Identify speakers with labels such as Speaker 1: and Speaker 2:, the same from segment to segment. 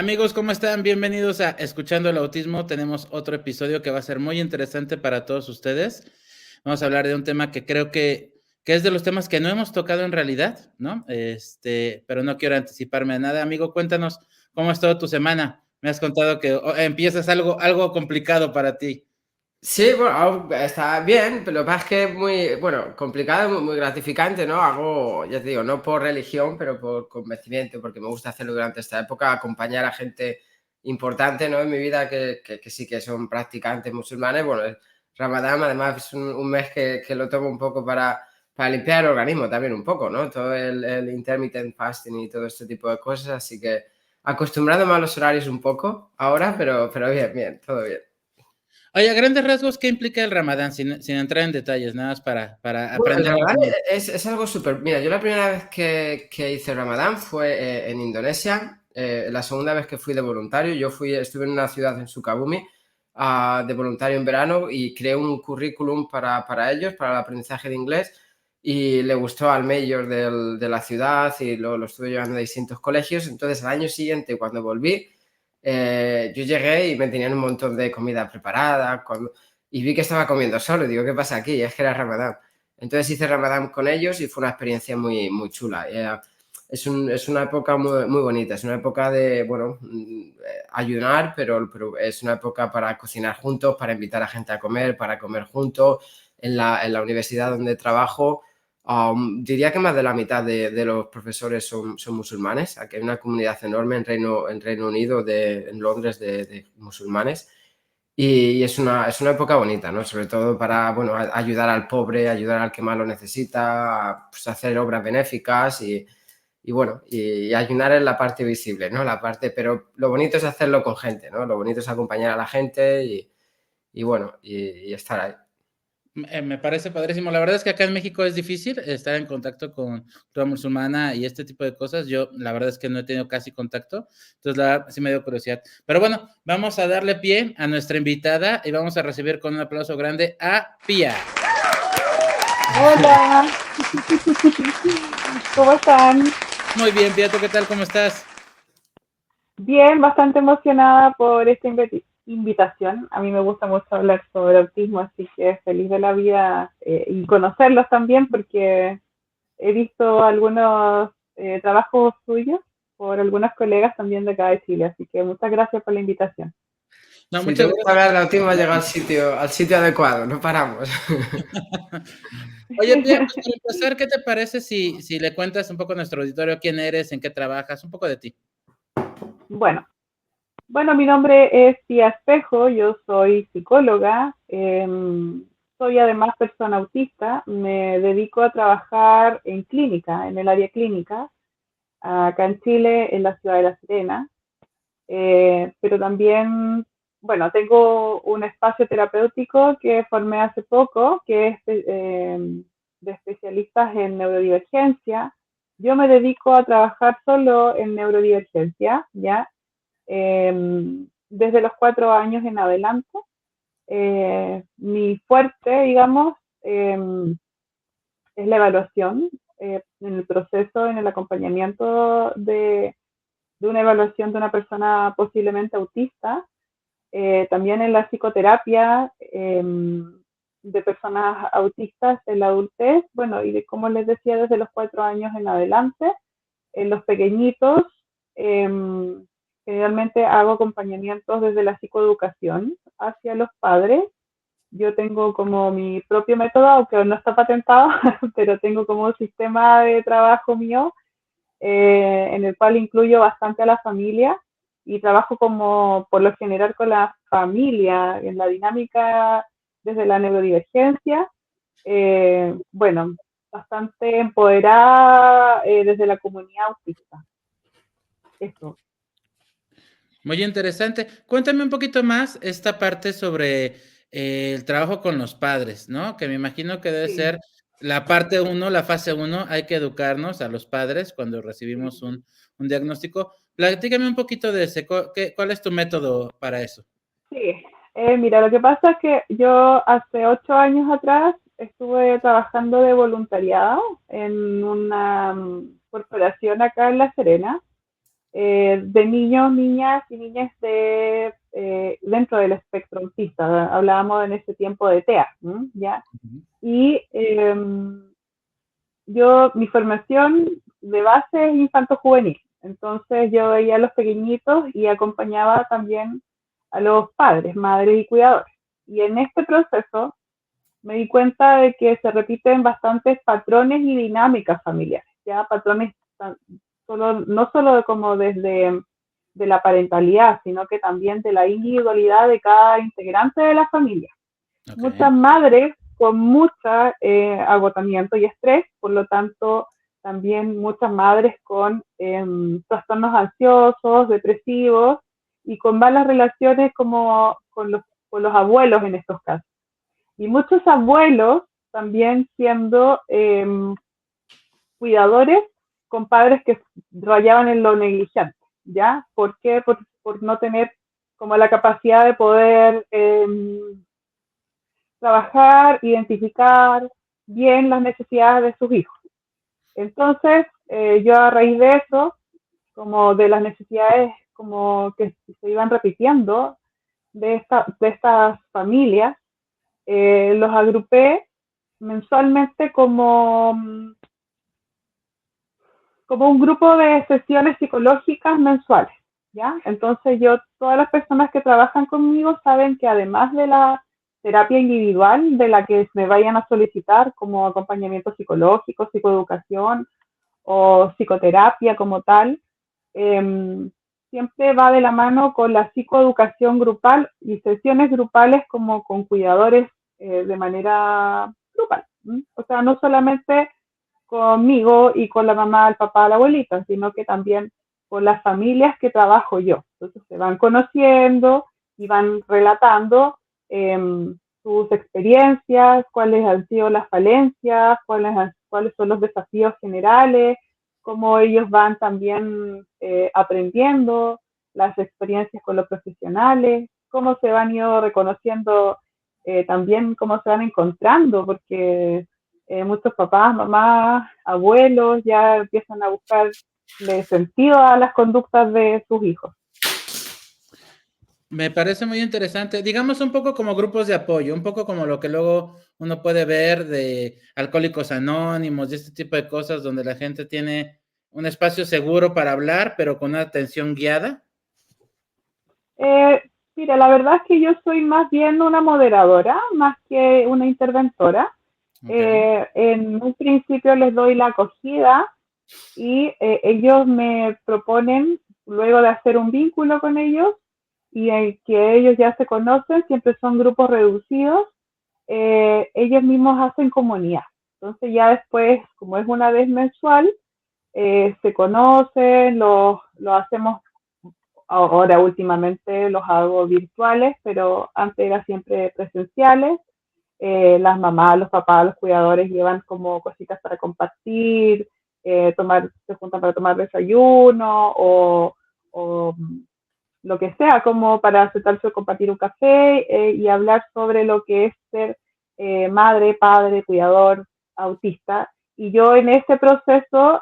Speaker 1: Amigos, ¿cómo están? Bienvenidos a Escuchando el Autismo. Tenemos otro episodio que va a ser muy interesante para todos ustedes. Vamos a hablar de un tema que creo que es de los temas que no hemos tocado en realidad, ¿no? Pero no quiero anticiparme a nada. Amigo, cuéntanos cómo ha estado tu semana. Me has contado que empiezas algo complicado para ti.
Speaker 2: Sí, bueno, está bien, pero lo que pasa es que es muy, bueno, complicado, muy gratificante, ¿no? Hago, ya te digo, no por religión, pero por convencimiento, porque me gusta hacerlo durante esta época, acompañar a gente importante, ¿no? En mi vida que sí que son practicantes musulmanes. Bueno, el Ramadán además es un mes que lo tomo un poco para limpiar el organismo también un poco, ¿no? Todo el intermittent fasting y todo este tipo de cosas, así que acostumbrándome a los horarios un poco ahora, pero bien, bien, todo bien.
Speaker 1: Oye, a grandes rasgos, ¿qué implica el Ramadán? Sin entrar en detalles, nada más para
Speaker 2: Bueno, el
Speaker 1: aprender más
Speaker 2: Ramadán
Speaker 1: o menos.
Speaker 2: es algo súper. Mira, yo la primera vez que hice Ramadán fue en Indonesia. La segunda vez que fui de voluntario, estuve en una ciudad en Sukabumi, de voluntario en verano, y creé un currículum para ellos, para el aprendizaje de inglés, y le gustó al mayor de la ciudad y lo estuve llevando a distintos colegios. Entonces, al año siguiente, cuando volví, yo llegué y me tenían un montón de comida preparada y vi que estaba comiendo solo. Y digo, ¿qué pasa aquí? Y es que era Ramadán. Entonces hice Ramadán con ellos y fue una experiencia muy, muy chula. Es una época muy, muy bonita, es una época de, bueno, ayunar, pero es una época para cocinar juntos, para invitar a gente a comer, para comer juntos. En la universidad donde trabajo, diría que más de la mitad de los profesores son musulmanes. Aquí hay una comunidad enorme en Reino Unido, en Londres, de musulmanes. Y es una época bonita, ¿no? Sobre todo para, bueno, ayudar al pobre, ayudar al que más lo necesita, pues hacer obras benéficas y bueno, y ayunar en la parte visible, ¿no? Pero lo bonito es hacerlo con gente, ¿no? Lo bonito es acompañar a la gente y bueno, y estar ahí.
Speaker 1: Me parece padrísimo. La verdad es que acá en México es difícil estar en contacto con cultura musulmana y este tipo de cosas. Yo, la verdad es que no he tenido casi contacto, entonces la verdad sí me dio curiosidad. Pero bueno, vamos a darle pie a nuestra invitada y vamos a recibir con un aplauso grande a Pía.
Speaker 3: Hola, ¿cómo están?
Speaker 1: Muy bien, Pía, ¿tú qué tal? ¿Cómo estás?
Speaker 3: Bien, bastante emocionada por esta invitación. A mí me gusta mucho hablar sobre autismo, así que feliz de la vida y conocerlos también porque he visto algunos trabajos suyos por algunos colegas también de acá de Chile, así que muchas gracias por la invitación.
Speaker 1: No,
Speaker 2: Si te
Speaker 1: muchas
Speaker 2: gusta
Speaker 1: gracias
Speaker 2: hablar
Speaker 1: por
Speaker 2: de autismo,
Speaker 1: participar.
Speaker 2: llega al sitio adecuado, no paramos.
Speaker 1: Oye, Pía, pues para empezar, ¿qué te parece si le cuentas un poco a nuestro auditorio quién eres, en qué trabajas, un poco de ti?
Speaker 3: Bueno, mi nombre es Tía Espejo, yo soy psicóloga, soy además persona autista, me dedico a trabajar en clínica, en el área clínica, acá en Chile, en la ciudad de La Serena, pero también, bueno, tengo un espacio terapéutico que formé hace poco, que es de especialistas en neurodivergencia. Yo me dedico a trabajar solo en neurodivergencia, ¿ya? Desde los 4 años en adelante. Mi fuerte, digamos, es la evaluación en el proceso, en el acompañamiento de una evaluación de una persona posiblemente autista, también en la psicoterapia de personas autistas en la adultez, bueno, y de, como les decía, desde los 4 años en adelante, en los pequeñitos, eh, generalmente hago acompañamientos desde la psicoeducación hacia los padres. Yo tengo como mi propio método, aunque no está patentado, pero tengo como un sistema de trabajo mío en el cual incluyo bastante a la familia y trabajo como por lo general con la familia en la dinámica desde la neurodivergencia. Bueno, bastante empoderada desde la comunidad autista. Eso.
Speaker 1: Muy interesante. Cuéntame un poquito más esta parte sobre el trabajo con los padres, ¿no? Que me imagino que debe
Speaker 3: Sí,
Speaker 1: ser la parte uno, la fase uno. Hay que educarnos a los padres cuando recibimos
Speaker 3: sí.
Speaker 1: un diagnóstico. Platícame un poquito de ese. ¿Cuál es tu método para eso?
Speaker 3: Sí, mira, lo que pasa es que yo hace 8 años atrás estuve trabajando de voluntariado en una corporación acá en La Serena. de niños, niñas y niñas dentro del espectro autista. Hablábamos en ese tiempo de TEA, ¿ya? Y mi formación de base es infanto-juvenil. Entonces yo veía a los pequeñitos y acompañaba también a los padres, madres y cuidadores. Y en este proceso me di cuenta de que se repiten bastantes patrones y dinámicas familiares, ya patrones no solo como desde de la parentalidad, sino que también de la individualidad de cada integrante de la familia. Okay. Muchas madres con mucho agotamiento y estrés, por lo tanto, también muchas madres con trastornos ansiosos, depresivos y con malas relaciones como con los abuelos en estos casos. Y muchos abuelos también siendo cuidadores con padres que rayaban en lo negligente, ¿ya? ¿Por qué? Por no tener como la capacidad de poder trabajar, identificar bien las necesidades de sus hijos. Entonces, yo a raíz de eso, como de las necesidades como que se iban repitiendo de estas familias, los agrupé mensualmente como un grupo de sesiones psicológicas mensuales, ¿ya? Entonces todas las personas que trabajan conmigo saben que además de la terapia individual de la que me vayan a solicitar como acompañamiento psicológico, psicoeducación o psicoterapia como tal, siempre va de la mano con la psicoeducación grupal y sesiones grupales como con cuidadores de manera grupal. O sea, no solamente conmigo y con la mamá, el papá, la abuelita, sino que también con las familias que trabajo yo. Entonces se van conociendo y van relatando sus experiencias, cuáles han sido las falencias, cuáles son los desafíos generales, cómo ellos van también aprendiendo, las experiencias con los profesionales, cómo se van ido reconociendo, también cómo se van encontrando, porque muchos papás, mamás, abuelos ya empiezan a buscarle sentido a las conductas de sus hijos.
Speaker 1: Me parece muy interesante, digamos un poco como grupos de apoyo, un poco como lo que luego uno puede ver de Alcohólicos Anónimos y este tipo de cosas donde la gente tiene un espacio seguro para hablar, pero con una atención guiada.
Speaker 3: Mira, la verdad es que yo soy más bien una moderadora, más que una interventora. Okay. En un principio les doy la acogida y ellos me proponen, luego de hacer un vínculo con ellos, y que ellos ya se conocen, siempre son grupos reducidos, ellos mismos hacen comunidad. Entonces ya después, como es una vez mensual, se conocen, lo hacemos, ahora últimamente los hago virtuales, pero antes era siempre presenciales. Las mamás, los papás, los cuidadores llevan como cositas para compartir, se juntan para tomar desayuno o lo que sea, como para sentarse a compartir un café y hablar sobre lo que es ser madre, padre, cuidador, autista. Y yo en ese proceso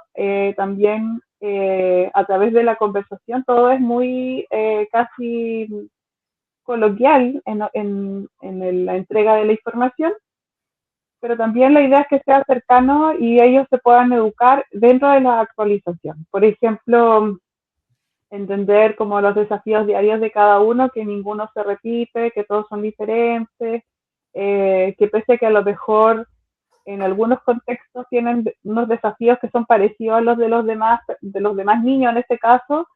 Speaker 3: también a través de la conversación todo es muy casi coloquial en la entrega de la información, pero también la idea es que sea cercano y ellos se puedan educar dentro de la actualización. Por ejemplo, entender como los desafíos diarios de cada uno, que ninguno se repite, que todos son diferentes, que pese a que a lo mejor en algunos contextos tienen unos desafíos que son parecidos a los de los demás niños en este caso,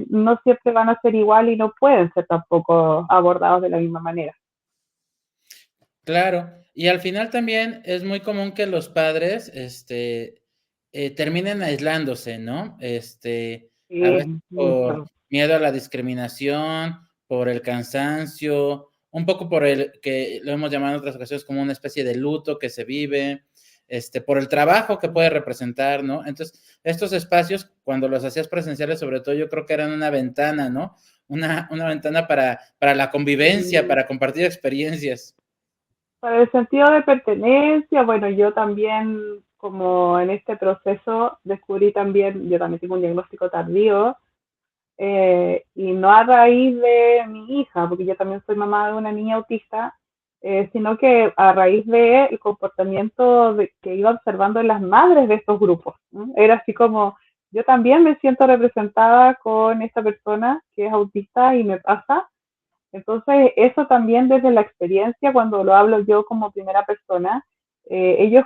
Speaker 3: no siempre van a ser igual y no pueden ser tampoco abordados de la misma manera.
Speaker 1: Claro, y al final también es muy común que los padres terminen aislándose, ¿no? A veces por miedo a la discriminación, por el cansancio, un poco por el que lo hemos llamado en otras ocasiones como una especie de luto que se vive, por el trabajo que puede representar, ¿no? Entonces, estos espacios, cuando los hacías presenciales, sobre todo, yo creo que eran una ventana, ¿no? Una ventana para la convivencia, para compartir experiencias.
Speaker 3: Para el sentido de pertenencia, bueno, yo también como en este proceso descubrí también, yo también tengo un diagnóstico tardío, y no a raíz de mi hija, porque yo también soy mamá de una niña autista, sino que a raíz del comportamiento que iba observando en las madres de estos grupos, ¿no? Era así como, yo también me siento representada con esta persona que es autista y me pasa. Entonces, eso también desde la experiencia, cuando lo hablo yo como primera persona, ellos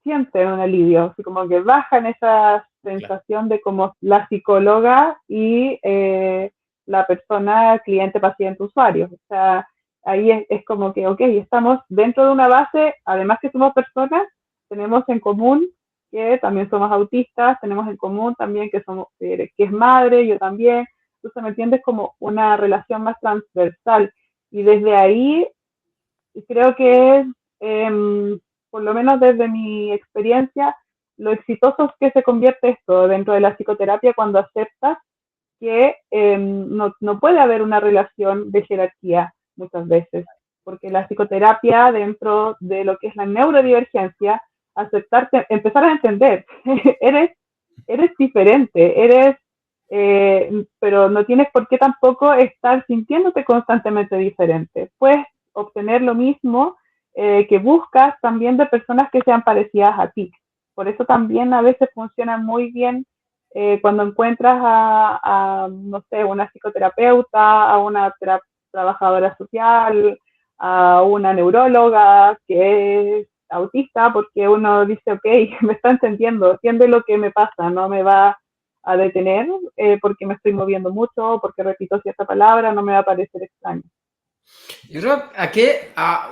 Speaker 3: sienten un alivio, así como que bajan esa sensación de como la psicóloga y la persona, cliente, paciente, usuario. O sea, ahí es como que, ok, estamos dentro de una base, además que somos personas, tenemos en común que también somos autistas, tenemos en común también que somos, que es madre, yo también. Entonces, ¿me entiendes? Como una relación más transversal. Y desde ahí creo que es, por lo menos desde mi experiencia, lo exitoso es que se convierte esto dentro de la psicoterapia cuando aceptas que no puede haber una relación de jerarquía muchas veces, porque la psicoterapia dentro de lo que es la neurodivergencia, aceptarte, empezar a entender, eres, eres diferente, pero no tienes por qué tampoco estar sintiéndote constantemente diferente. Puedes obtener lo mismo que buscas también de personas que sean parecidas a ti. Por eso también a veces funciona muy bien cuando encuentras no sé, una psicoterapeuta, a una trabajadora social, a una neuróloga que es autista, porque uno dice, ok, me está entendiendo, entiende lo que me pasa, no me va a detener porque me estoy moviendo mucho, porque repito cierta palabra, no me va a parecer extraño.
Speaker 2: Yo creo que aquí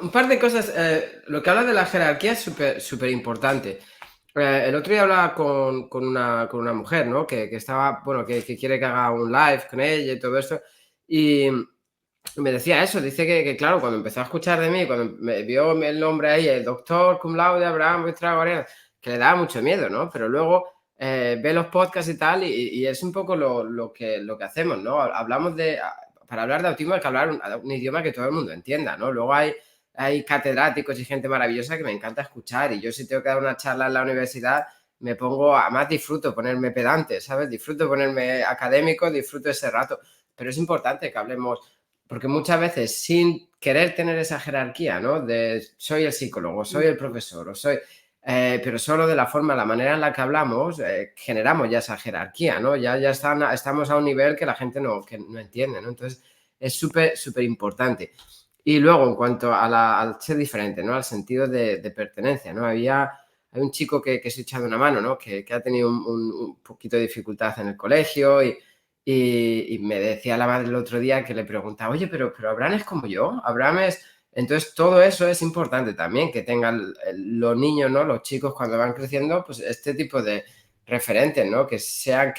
Speaker 2: un par de cosas. Lo que habla de la jerarquía es súper importante. El otro día hablaba con una mujer, ¿no? Que estaba, bueno, que quiere que haga un live con ella y todo esto. Y me decía eso, dice que claro, cuando empezó a escuchar de mí, cuando me vio el nombre ahí, el doctor cum laude Abraham Buitrago Arenas, que le daba mucho miedo, ¿no? Pero luego ve los podcasts y tal, y es un poco lo que hacemos, ¿no? Hablamos para hablar de autismo hay que hablar un idioma que todo el mundo entienda, ¿no? Luego hay catedráticos y gente maravillosa que me encanta escuchar, y yo si tengo que dar una charla en la universidad, me pongo, además disfruto ponerme pedante, ¿sabes? Disfruto ponerme académico, disfruto ese rato, pero es importante que hablemos, porque muchas veces sin querer tener esa jerarquía, ¿no? De soy el psicólogo, soy el profesor, o soy... pero solo de la forma, la manera en la que hablamos, generamos ya esa jerarquía, ¿no? Ya estamos a un nivel que la gente que no entiende, ¿no? Entonces, es súper importante. Y luego, en cuanto al ser diferente, ¿no? Al sentido de pertenencia, ¿no? Hay un chico que se ha echado una mano, ¿no? Que ha tenido un poquito de dificultad en el colegio y me decía la madre el otro día que le preguntaba, oye, pero Abraham es como yo, Abraham es... Entonces, todo eso es importante también, que tengan los niños, ¿no? Los chicos cuando van creciendo, pues este tipo de referentes, ¿no? Que sean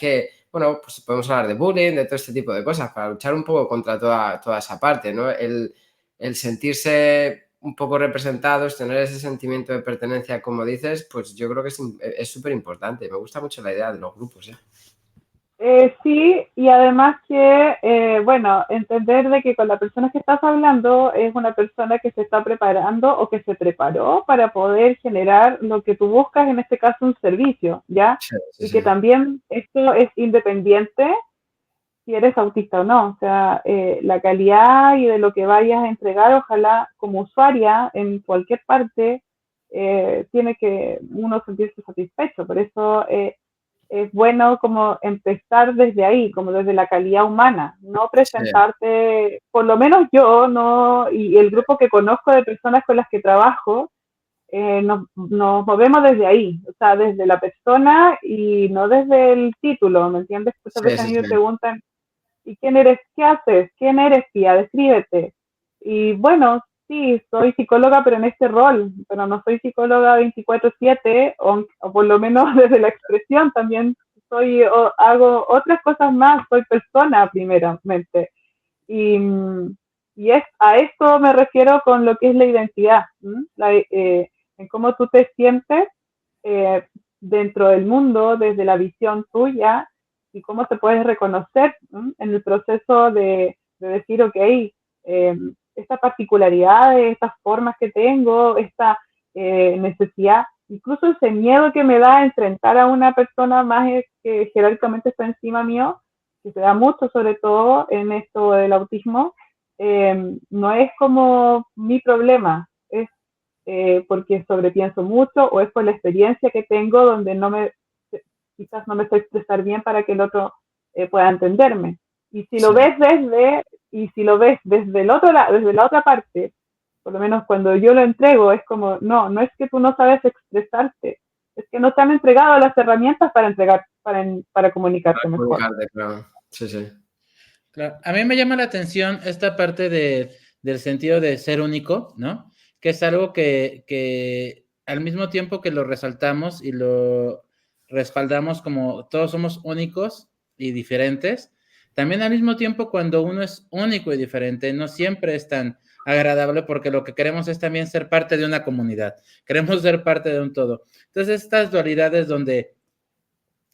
Speaker 2: bueno, pues podemos hablar de bullying, de todo este tipo de cosas, para luchar un poco contra toda esa parte, ¿no? El sentirse un poco representados, tener ese sentimiento de pertenencia, como dices, pues yo creo que es súper importante. Me gusta mucho la idea de los grupos, ¿eh?
Speaker 3: Sí, y además que, bueno, entender de que con la persona que estás hablando es una persona que se está preparando o que se preparó para poder generar lo que tú buscas, en este caso un servicio, ¿ya?
Speaker 2: Sí, sí,
Speaker 3: Y
Speaker 2: sí.
Speaker 3: que también esto es independiente si eres autista o no, o sea, la calidad y de lo que vayas a entregar, ojalá como usuaria en cualquier parte, tiene que uno sentirse satisfecho, por eso es bueno como empezar desde ahí, como desde la calidad humana, no
Speaker 2: Sí,
Speaker 3: presentarte, por lo menos yo, no, y el grupo que conozco de personas con las que trabajo, nos movemos desde ahí, o sea, desde la persona y no desde el título, ¿me entiendes? Muchas
Speaker 2: sí,
Speaker 3: veces a
Speaker 2: sí,
Speaker 3: mí
Speaker 2: sí.
Speaker 3: me preguntan, ¿y quién eres? ¿Qué haces? ¿Quién eres, tía? Descríbete. Y bueno, sí, soy psicóloga, pero en este rol, pero no soy psicóloga 24/7, o por lo menos desde la expresión también hago otras cosas más, soy persona primeramente. Y, a esto me refiero con lo que es la identidad, en cómo tú te sientes eh, dentro del mundo, desde la visión tuya, y cómo te puedes reconocer en el proceso de decir, ok, esta particularidad, estas formas que tengo, esta necesidad incluso ese miedo que me da enfrentar a una persona más que jerárquicamente está encima mío, que se da mucho sobre todo en esto del autismo, no es como mi problema, es porque sobrepienso mucho o es por la experiencia que tengo donde quizás no me sé expresar bien para que el otro pueda entenderme. Y si lo ves desde el otro lado, desde la otra parte, por lo menos cuando yo lo entrego, es como, no es que tú no sabes expresarte, es que no te han entregado las herramientas para comunicarte mejor.
Speaker 2: Claro. Sí, sí.
Speaker 1: Claro. A mí me llama la atención esta parte del sentido de ser único, ¿no? Que es algo que al mismo tiempo que lo resaltamos y lo respaldamos como todos somos únicos y diferentes, también al mismo tiempo cuando uno es único y diferente, no siempre es tan agradable porque lo que queremos es también ser parte de una comunidad, queremos ser parte de un todo. Entonces, estas dualidades donde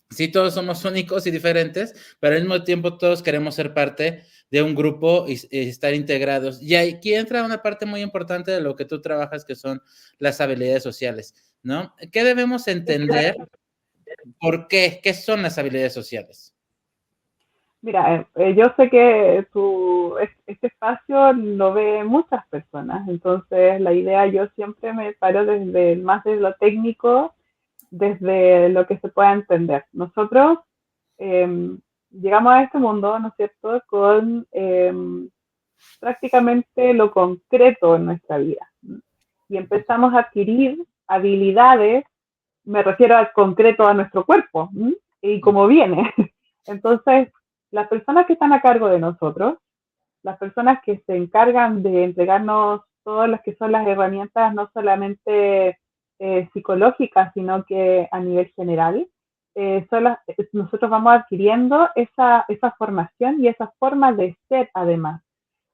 Speaker 1: sí, todos somos únicos y diferentes, pero al mismo tiempo todos queremos ser parte de un grupo y estar integrados. Y aquí entra una parte muy importante de lo que tú trabajas, que son las habilidades sociales, ¿no? ¿Qué debemos entender? ¿Por qué? ¿Qué son las habilidades sociales?
Speaker 3: Mira, yo sé que este espacio lo ve muchas personas, entonces la idea yo siempre me paro más de lo técnico, desde lo que se pueda entender. Nosotros llegamos a este mundo, ¿no es cierto?, con prácticamente lo concreto en nuestra vida. Y empezamos a adquirir habilidades, me refiero al concreto a nuestro cuerpo, y cómo viene. Entonces, las personas que están a cargo de nosotros, las personas que se encargan de entregarnos todas las que son las herramientas, no solamente psicológicas, sino que a nivel general, nosotros vamos adquiriendo esa formación y esa forma de ser además.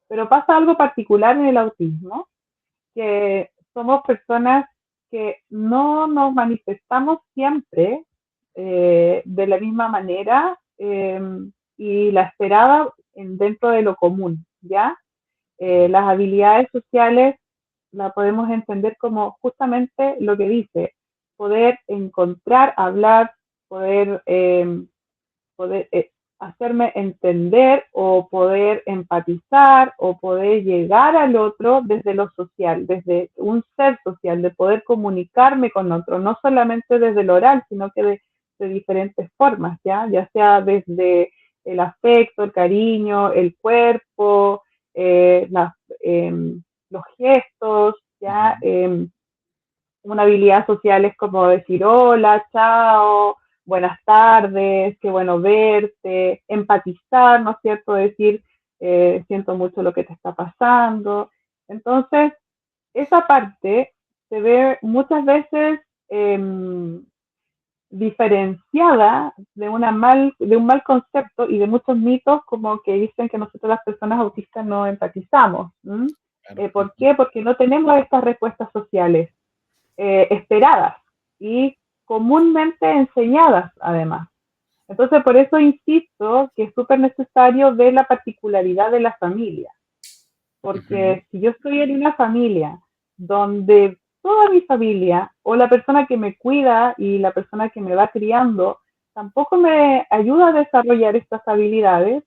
Speaker 3: Pero pasa algo particular en el autismo, que somos personas que no nos manifestamos siempre de la misma manera y la esperada dentro de lo común, ¿ya? Las habilidades sociales la podemos entender como justamente lo que dice, poder encontrar, hablar, poder hacerme entender o poder empatizar o poder llegar al otro desde lo social, desde un ser social, de poder comunicarme con otro, no solamente desde lo oral, sino que de diferentes formas, ya sea desde el afecto, el cariño, el cuerpo, los gestos, ya una habilidad social es como decir hola, chao, buenas tardes, qué bueno verte, empatizar, ¿no es cierto? Decir, siento mucho lo que te está pasando. Entonces, esa parte se ve muchas veces diferenciada de un mal concepto y de muchos mitos como que dicen que nosotros las personas autistas no empatizamos. ¿Por qué? Porque no tenemos estas respuestas sociales esperadas y comúnmente enseñadas además. Entonces, por eso insisto que es súper necesario ver la particularidad de la familia. Porque si yo estoy en una familia donde toda mi familia o la persona que me cuida y la persona que me va criando tampoco me ayuda a desarrollar estas habilidades,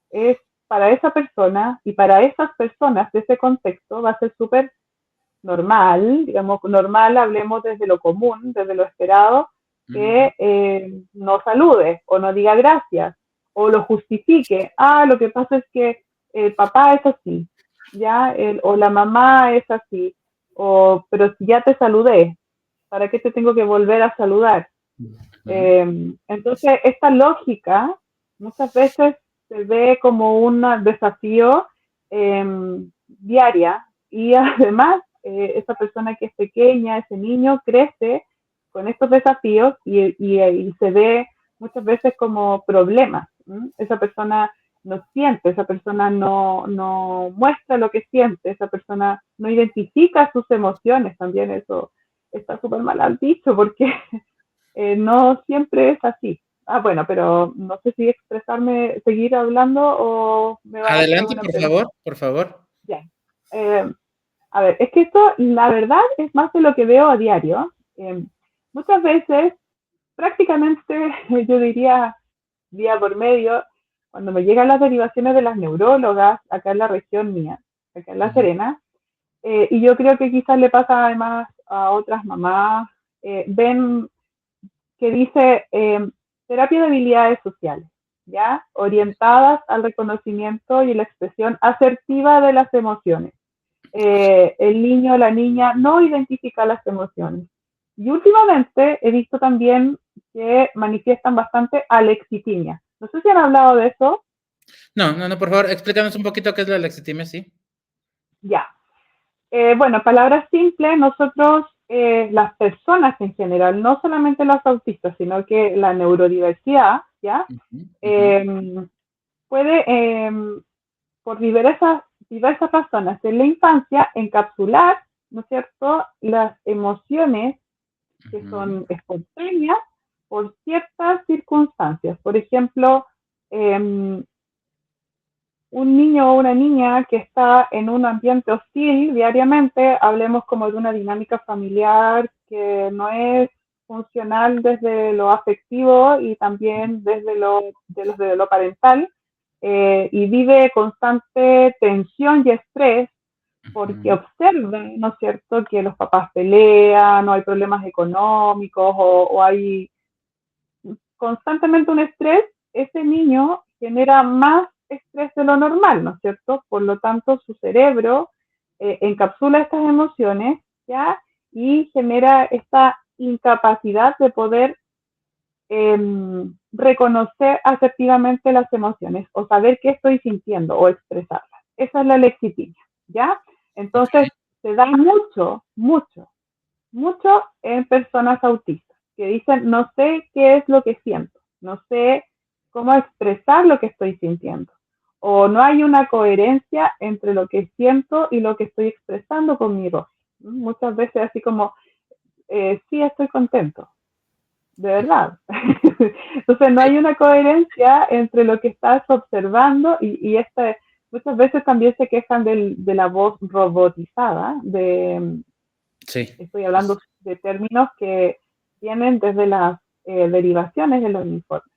Speaker 3: es para esa persona y para esas personas de ese contexto va a ser súper normal, digamos, normal, hablemos desde lo común, desde lo esperado, que no salude o no diga gracias o lo justifique. Lo que pasa es que el papá es así, ya, o la mamá es así, pero si ya te saludé, ¿para qué te tengo que volver a saludar? Entonces, esta lógica muchas veces se ve como un desafío diaria y además esa persona que es pequeña, ese niño crece con estos desafíos y se ve muchas veces como problemas. Esa persona no siente, esa persona no muestra lo que siente, esa persona no identifica sus emociones, también eso está súper mal dicho porque no siempre es así. Bueno, pero no sé si seguir hablando o me va a hacer
Speaker 1: Adelante,
Speaker 3: una
Speaker 1: por
Speaker 3: pregunta.
Speaker 1: favor, por favor.
Speaker 3: Ya. A ver, es que esto, la verdad, es más de lo que veo a diario. muchas veces, prácticamente, yo diría, día por medio, cuando me llegan las derivaciones de las neurólogas, acá en la región mía, acá en La Serena, y yo creo que quizás le pasa además a otras mamás, ven que dice terapia de habilidades sociales, ¿ya? Orientadas al reconocimiento y la expresión asertiva de las emociones. El niño o la niña no identifica las emociones. Y últimamente he visto también que manifiestan bastante alexitimia. No sé si han hablado de eso.
Speaker 1: No, por favor, explícanos un poquito qué es la lexitimia, sí.
Speaker 3: Ya. Bueno, palabras simples, nosotros, las personas en general, no solamente los autistas, sino que la neurodiversidad, ¿ya? Puede, por diversas razones en la infancia, encapsular, ¿no es cierto?, las emociones que son espontáneas por ciertas circunstancias. Por ejemplo, eh, un niño o una niña que está en un ambiente hostil diariamente, hablemos como de una dinámica familiar que no es funcional desde lo afectivo y también desde lo parental, y vive constante tensión y estrés porque observa, ¿no es cierto?, que los papás pelean, o hay problemas económicos, o hay constantemente un estrés, ese niño genera más estrés de lo normal, ¿no es cierto? Por lo tanto, su cerebro encapsula estas emociones, ¿ya? Y genera esta incapacidad de poder reconocer asertivamente las emociones o saber qué estoy sintiendo o expresarlas. Esa es la lexitimia, ¿ya? Entonces, se da mucho en personas autistas que dicen, no sé qué es lo que siento, no sé cómo expresar lo que estoy sintiendo, o no hay una coherencia entre lo que siento y lo que estoy expresando con mi voz. Muchas veces así como, sí estoy contento, de verdad. Entonces no hay una coherencia entre lo que estás observando y muchas veces también se quejan de la voz robotizada,
Speaker 1: Sí.
Speaker 3: estoy hablando de términos que vienen desde las derivaciones de los informes.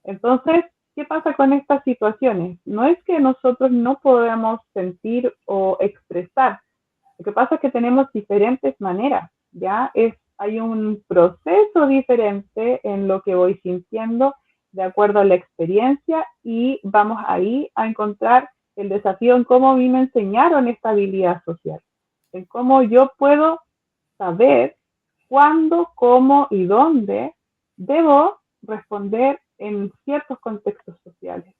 Speaker 3: Entonces, ¿qué pasa con estas situaciones? No es que nosotros no podamos sentir o expresar, lo que pasa es que tenemos diferentes maneras, ¿ya? Hay un proceso diferente en lo que voy sintiendo de acuerdo a la experiencia y vamos ahí a encontrar el desafío en cómo a mí me enseñaron esta habilidad social, en cómo yo puedo saber cuándo, cómo y dónde debo responder en ciertos contextos sociales.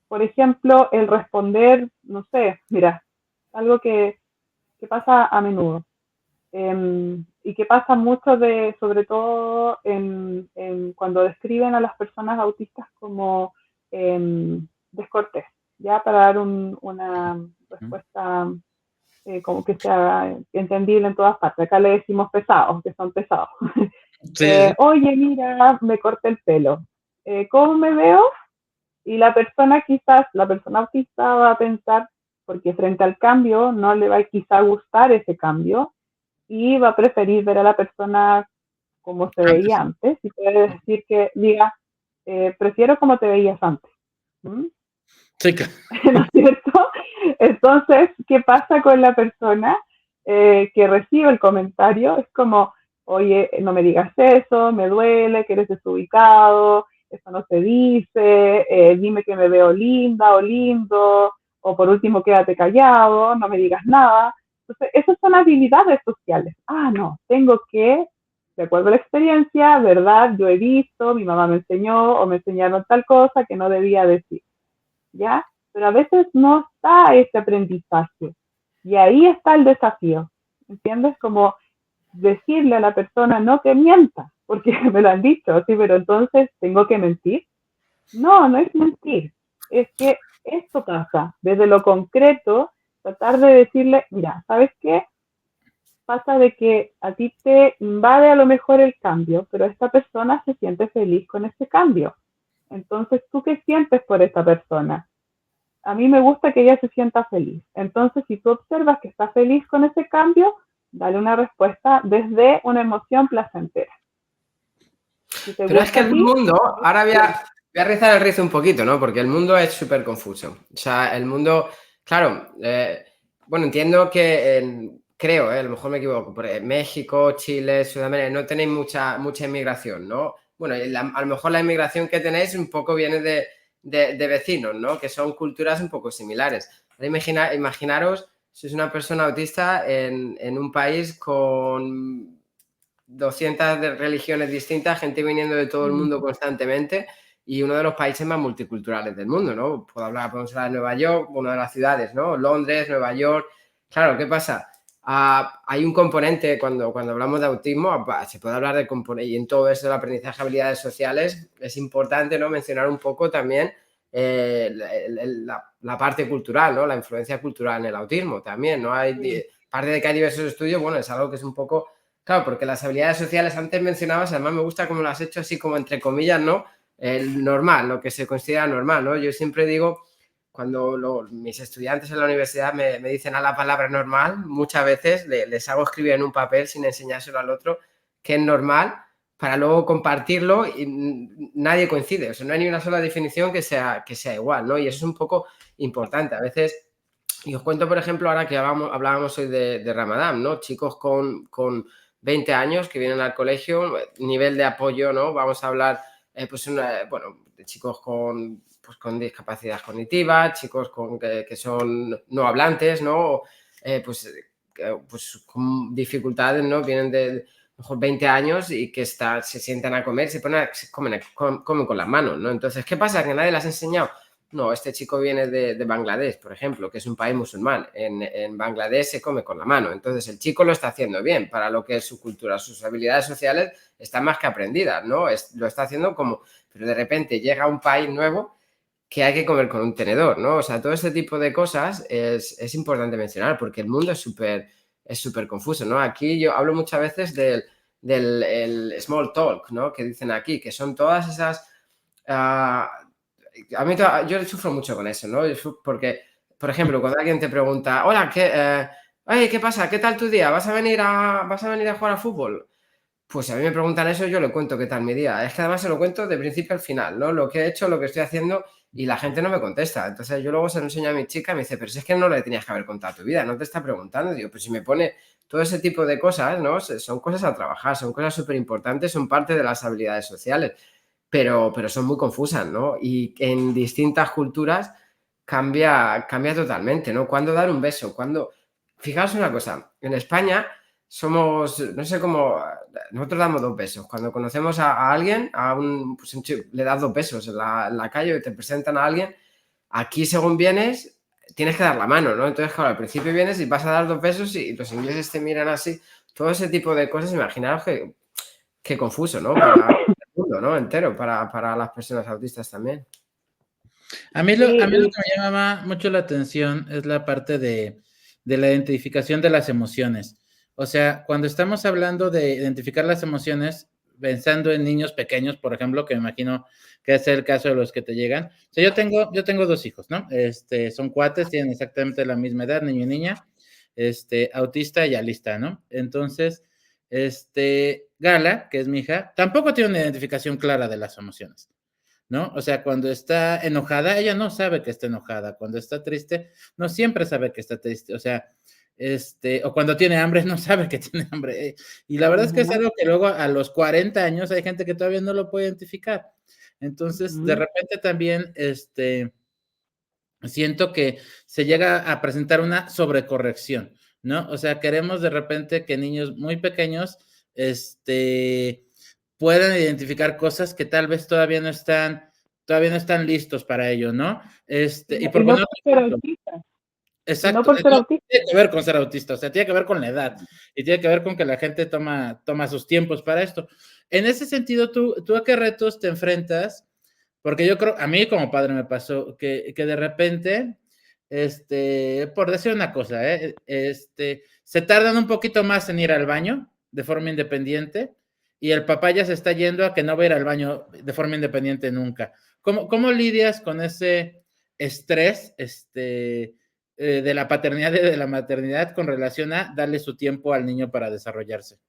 Speaker 3: Por ejemplo, el responder, no sé, mira, algo que pasa a menudo y que pasa mucho sobre todo cuando describen a las personas autistas como descortés, ya para dar una respuesta como que sea entendible en todas partes. Acá le decimos pesados, que son pesados.
Speaker 1: Sí.
Speaker 3: Oye, mira, me corté el pelo. ¿Cómo me veo? Y la persona quizás, la persona autista va a pensar, porque frente al cambio no le va a quizá gustar ese cambio y va a preferir ver a la persona como se veía antes y puede decir que diga, prefiero como te veías antes. ¿Mm?
Speaker 1: Sí.
Speaker 3: ¿No es cierto? Entonces, ¿qué pasa con la persona que recibe el comentario? Es como, oye, no me digas eso, me duele, que eres desubicado, eso no se dice, dime que me veo linda o lindo, o por último, quédate callado, no me digas nada. Entonces, esas son habilidades sociales. Ah, no, tengo que, de acuerdo a la experiencia, ¿verdad? Yo he visto, mi mamá me enseñó o me enseñaron tal cosa que no debía decir. ¿Ya? Pero a veces no está ese aprendizaje. Y ahí está el desafío. ¿Entiendes? Como decirle a la persona, no que mienta, porque me lo han dicho, sí, pero entonces tengo que mentir. No, no es mentir. Es que esto pasa. Desde lo concreto, tratar de decirle, mira, ¿sabes qué? Pasa de que a ti te invade a lo mejor el cambio, pero esta persona se siente feliz con ese cambio. Entonces, ¿tú qué sientes por esta persona? A mí me gusta que ella se sienta feliz. Entonces, si tú observas que está feliz con ese cambio, dale una respuesta desde una emoción placentera. Si te
Speaker 2: Pero es que
Speaker 3: gusta a
Speaker 2: el
Speaker 3: ti,
Speaker 2: mundo, ahora voy a rizar el rizo un poquito, ¿no? Porque el mundo es súper confuso. O sea, el mundo, claro, bueno, entiendo que, creo, a lo mejor me equivoco, pero en México, Chile, Sudamérica, no tenéis mucha inmigración, ¿no? Bueno, a lo mejor la inmigración que tenéis un poco viene de vecinos, ¿no? Que son culturas un poco similares. Ahora imaginaros si es una persona autista en un país con 200 religiones distintas, gente viniendo de todo el mundo constantemente y uno de los países más multiculturales del mundo, ¿no? Podemos hablar de Nueva York, una de las ciudades, ¿no? Londres, Nueva York. Claro, ¿qué pasa? Hay un componente, cuando hablamos de autismo, se puede hablar de componente, y en todo eso del aprendizaje de habilidades sociales, es importante, ¿no? Mencionar un poco también la parte cultural, ¿no? La influencia cultural en el autismo también, ¿no? Parte de que hay diversos estudios, bueno, es algo que es un poco. Claro, porque las habilidades sociales antes mencionabas, además me gusta cómo lo has hecho así como entre comillas, ¿no? El normal, lo que se considera normal, ¿no? Yo siempre digo, cuando mis estudiantes en la universidad me dicen a la palabra normal, muchas veces les hago escribir en un papel sin enseñárselo al otro que es normal para luego compartirlo y nadie coincide, o sea, no hay ni una sola definición que sea igual, ¿no? Y eso es un poco importante. A veces, y os cuento, por ejemplo, ahora que hablábamos hoy de Ramadán, ¿no? Chicos con 20 años que vienen al colegio, nivel de apoyo, ¿no? Vamos a hablar, bueno, de chicos con discapacidad cognitiva, chicos que son no hablantes, ¿no? Pues con dificultades, ¿no? Vienen de mejor 20 años y que se sientan a comer, comen con las manos, ¿no? Entonces, ¿qué pasa? Que nadie les ha enseñado. No, este chico viene de Bangladesh, por ejemplo, que es un país musulmán. En Bangladesh se come con la mano. Entonces, el chico lo está haciendo bien para lo que es su cultura. Sus habilidades sociales están más que aprendidas, ¿no? Lo está haciendo como. Pero de repente llega a un país nuevo que hay que comer con un tenedor, ¿no? O sea, todo este tipo de cosas es importante mencionar porque el mundo es súper confuso, ¿no? Aquí yo hablo muchas veces del el small talk, ¿no? Que dicen aquí, que son todas esas. Yo sufro mucho con eso, ¿no? Porque, por ejemplo, cuando alguien te pregunta, hola, ¿qué pasa? ¿Qué tal tu día? ¿Vas a venir a jugar al fútbol? Pues si a mí me preguntan eso, yo le cuento qué tal mi día. Es que además se lo cuento de principio al final, ¿no? Lo que he hecho, lo que estoy haciendo y la gente no me contesta. Entonces yo luego se lo enseño a mi chica y me dice, pero si es que no le tenías que haber contado tu vida, no te está preguntando. Digo, pues si me pone todo ese tipo de cosas, ¿no? Son cosas a trabajar, son cosas súper importantes, son parte de las habilidades sociales, pero son muy confusas, ¿no? Y en distintas culturas cambia totalmente, ¿no? ¿Cuándo dar un beso? Fijaos una cosa, en España somos, no sé cómo, nosotros damos 2 besos. Cuando conocemos a alguien, pues un chico, le das 2 besos en la calle y te presentan a alguien. Aquí, según vienes, tienes que dar la mano, ¿no? Entonces, claro, al principio vienes y vas a dar 2 besos y los ingleses te miran así. Todo ese tipo de cosas, imaginaros que confuso, ¿no? Para el mundo, ¿no? Entero, para las personas autistas también.
Speaker 1: A mí lo que me llama mucho la atención es la parte de la identificación de las emociones. O sea, cuando estamos hablando de identificar las emociones, pensando en niños pequeños, por ejemplo, que me imagino que es el caso de los que te llegan. O sea, yo tengo 2 hijos, ¿no? Son cuates, tienen exactamente la misma edad, niño y niña, autista y alista, ¿no? Entonces, Gala, que es mi hija, tampoco tiene una identificación clara de las emociones, ¿no? O sea, cuando está enojada, ella no sabe que está enojada. Cuando está triste, no siempre sabe que está triste. O sea, o cuando tiene hambre, no sabe que tiene hambre. Y la verdad es que es algo que luego a los 40 años hay gente que todavía no lo puede identificar. Entonces, de repente también, siento que se llega a presentar una sobrecorrección, ¿no? O sea, queremos de repente que niños muy pequeños, puedan identificar cosas que tal vez todavía no están listos para ello, ¿no? Y por
Speaker 3: Y no
Speaker 1: poner
Speaker 3: por
Speaker 1: otro
Speaker 3: ser
Speaker 1: ejemplo,
Speaker 3: autista, y no
Speaker 1: exacto,
Speaker 3: por ser
Speaker 1: no
Speaker 3: autista.
Speaker 1: tiene que ver con ser autista, o sea, tiene que ver con la edad y tiene que ver con que la gente toma sus tiempos para esto. En ese sentido, ¿tú a qué retos te enfrentas? Porque yo creo, a mí como padre me pasó que de repente, por decir una cosa, se tardan un poquito más en ir al baño de forma independiente y el papá ya se está yendo a que no va a ir al baño de forma independiente nunca. ¿Cómo lidias con ese estrés, de la paternidad y de la maternidad con relación a darle su tiempo al niño para desarrollarse?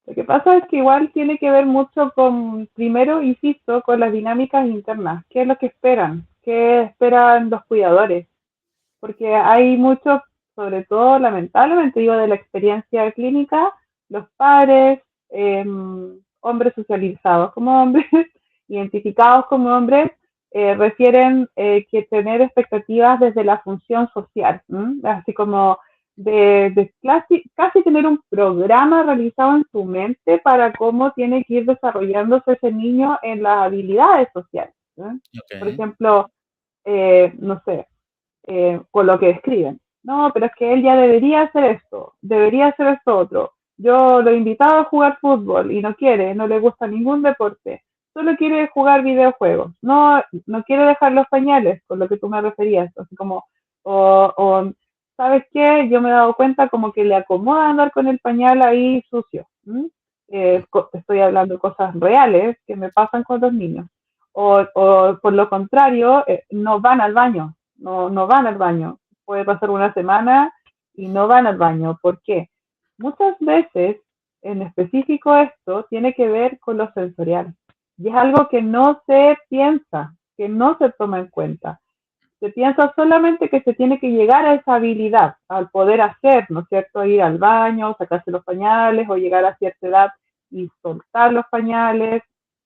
Speaker 3: Lo que pasa es que igual tiene que ver mucho con, primero, insisto, con las dinámicas internas. ¿Qué es lo que esperan? ¿Qué esperan los cuidadores? Porque hay muchos, sobre todo lamentablemente digo de la experiencia clínica, los padres, hombres socializados como hombres, identificados como hombres, refieren que tener expectativas desde la función social, así como casi tener un programa realizado en su mente para cómo tiene que ir desarrollándose ese niño en las habilidades sociales. Por
Speaker 1: Ok,
Speaker 3: ejemplo, no sé, con lo que describen. No, pero es que él ya debería hacer esto, debería hacer esto otro. Yo lo he invitado a jugar fútbol y no quiere, no le gusta ningún deporte, solo quiere jugar videojuegos. No, no quiere dejar los pañales, con lo que tú me referías, así como, o ¿sabes qué? Yo me he dado cuenta como que le acomoda andar con el pañal ahí sucio. Estoy hablando de cosas reales que me pasan con los niños. O por lo contrario, no van al baño, no van al baño. Puede pasar una semana y no van al baño. ¿Por qué? Muchas veces, en específico esto, tiene que ver con lo sensorial. Y es algo que no se piensa, que no se toma en cuenta. Se piensa solamente que se tiene que llegar a esa habilidad, al poder hacer, ¿no es cierto? Ir al baño, sacarse los pañales o llegar a cierta edad y soltar los pañales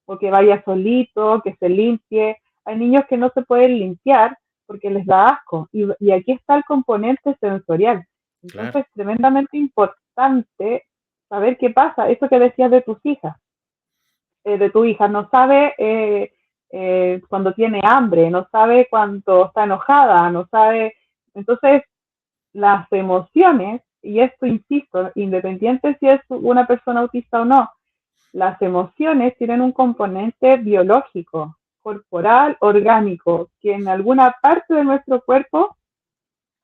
Speaker 3: o que vaya solito, que se limpie. Hay niños que no se pueden limpiar porque les da asco y aquí está el componente sensorial.
Speaker 1: claro.
Speaker 3: Entonces, tremendamente importante saber qué pasa. Eso que decías de tus hijas, de tu hija, no sabe cuando tiene hambre, no sabe cuando está enojada, no sabe. Entonces, las emociones, y esto insisto, independiente si es una persona autista o no, las emociones tienen un componente biológico, corporal, orgánico, que en alguna parte de nuestro cuerpo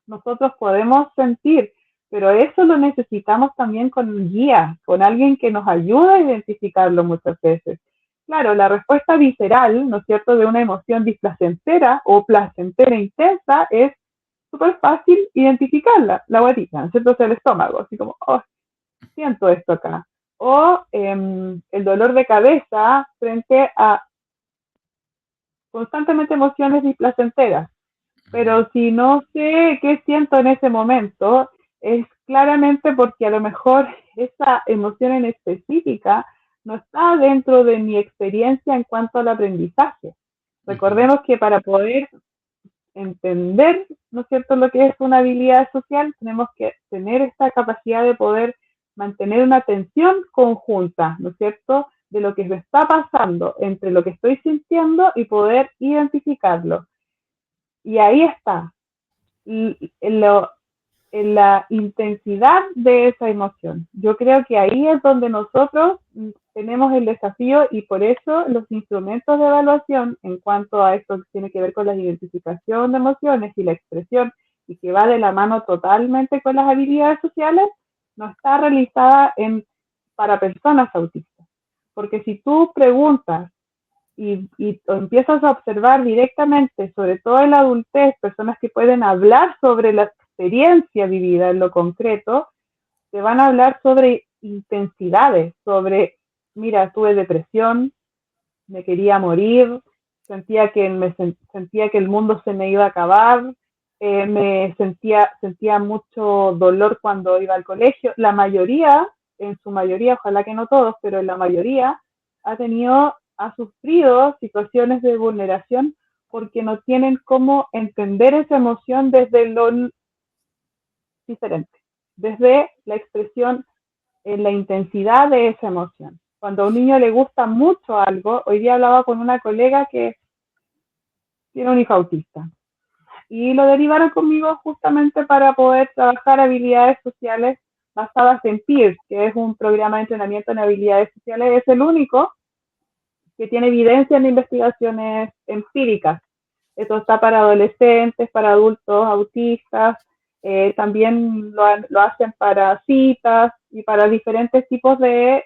Speaker 3: nosotros podemos sentir, pero eso lo necesitamos también con guía, con alguien que nos ayude a identificarlo muchas veces. Claro, la respuesta visceral, ¿no es cierto?, de una emoción displacentera o placentera intensa es súper fácil identificarla, la guatita, ¿no es cierto?, o sea, el estómago, así como, oh, siento esto acá. O el dolor de cabeza frente a constantemente emociones displacenteras. Pero si no sé qué siento en ese momento, es claramente porque a lo mejor esa emoción en específica no está dentro de mi experiencia en cuanto al aprendizaje.
Speaker 1: Ujú.
Speaker 3: Recordemos que para poder entender, ¿no es cierto?, lo que es una habilidad social, tenemos que tener esta capacidad de poder mantener una atención conjunta, ¿no es cierto?, de lo que me está pasando entre lo que estoy sintiendo y poder identificarlo. Y ahí está, en la intensidad de esa emoción. Yo creo que ahí es donde nosotros tenemos el desafío y por eso los instrumentos de evaluación en cuanto a esto que tiene que ver con la identificación de emociones y la expresión y que va de la mano totalmente con las habilidades sociales, no está realizada para personas autistas. Porque si tú preguntas y empiezas a observar directamente, sobre todo en la adultez, personas que pueden hablar sobre la experiencia vivida en lo concreto, te van a hablar sobre intensidades, sobre, mira, tuve depresión, me quería morir, sentía que el mundo se me iba a acabar, sentía mucho dolor cuando iba al colegio. La mayoría, en su mayoría, ojalá que no todos, pero en la mayoría, ha sufrido situaciones de vulneración porque no tienen cómo entender esa emoción desde lo diferente, desde la expresión en la intensidad de esa emoción. Cuando a un niño le gusta mucho algo, hoy día hablaba con una colega que tiene un hijo autista y lo derivaron conmigo justamente para poder trabajar habilidades sociales basadas en PEERS, que es un programa de entrenamiento en habilidades sociales, es el único que tiene evidencia en investigaciones empíricas. Esto está para adolescentes, para adultos autistas, también lo hacen para citas y para diferentes tipos de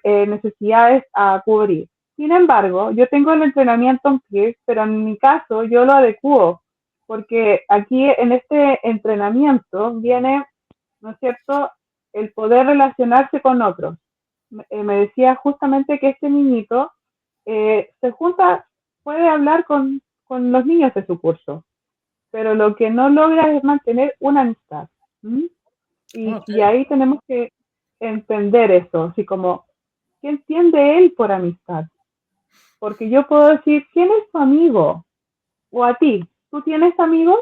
Speaker 3: necesidades a cubrir. Sin embargo, yo tengo el entrenamiento en PEERS, pero en mi caso yo lo adecuo, porque aquí en este entrenamiento viene, ¿no es cierto?, el poder relacionarse con otros. Me decía justamente que este niñito se junta, puede hablar con los niños de su curso, pero lo que no logra es mantener una amistad. ¿Mm?
Speaker 1: Ok.
Speaker 3: Y ahí tenemos que entender eso, así como, ¿qué entiende él por amistad? Porque yo puedo decir, ¿quién es tu amigo? O a ti, ¿tú tienes amigos?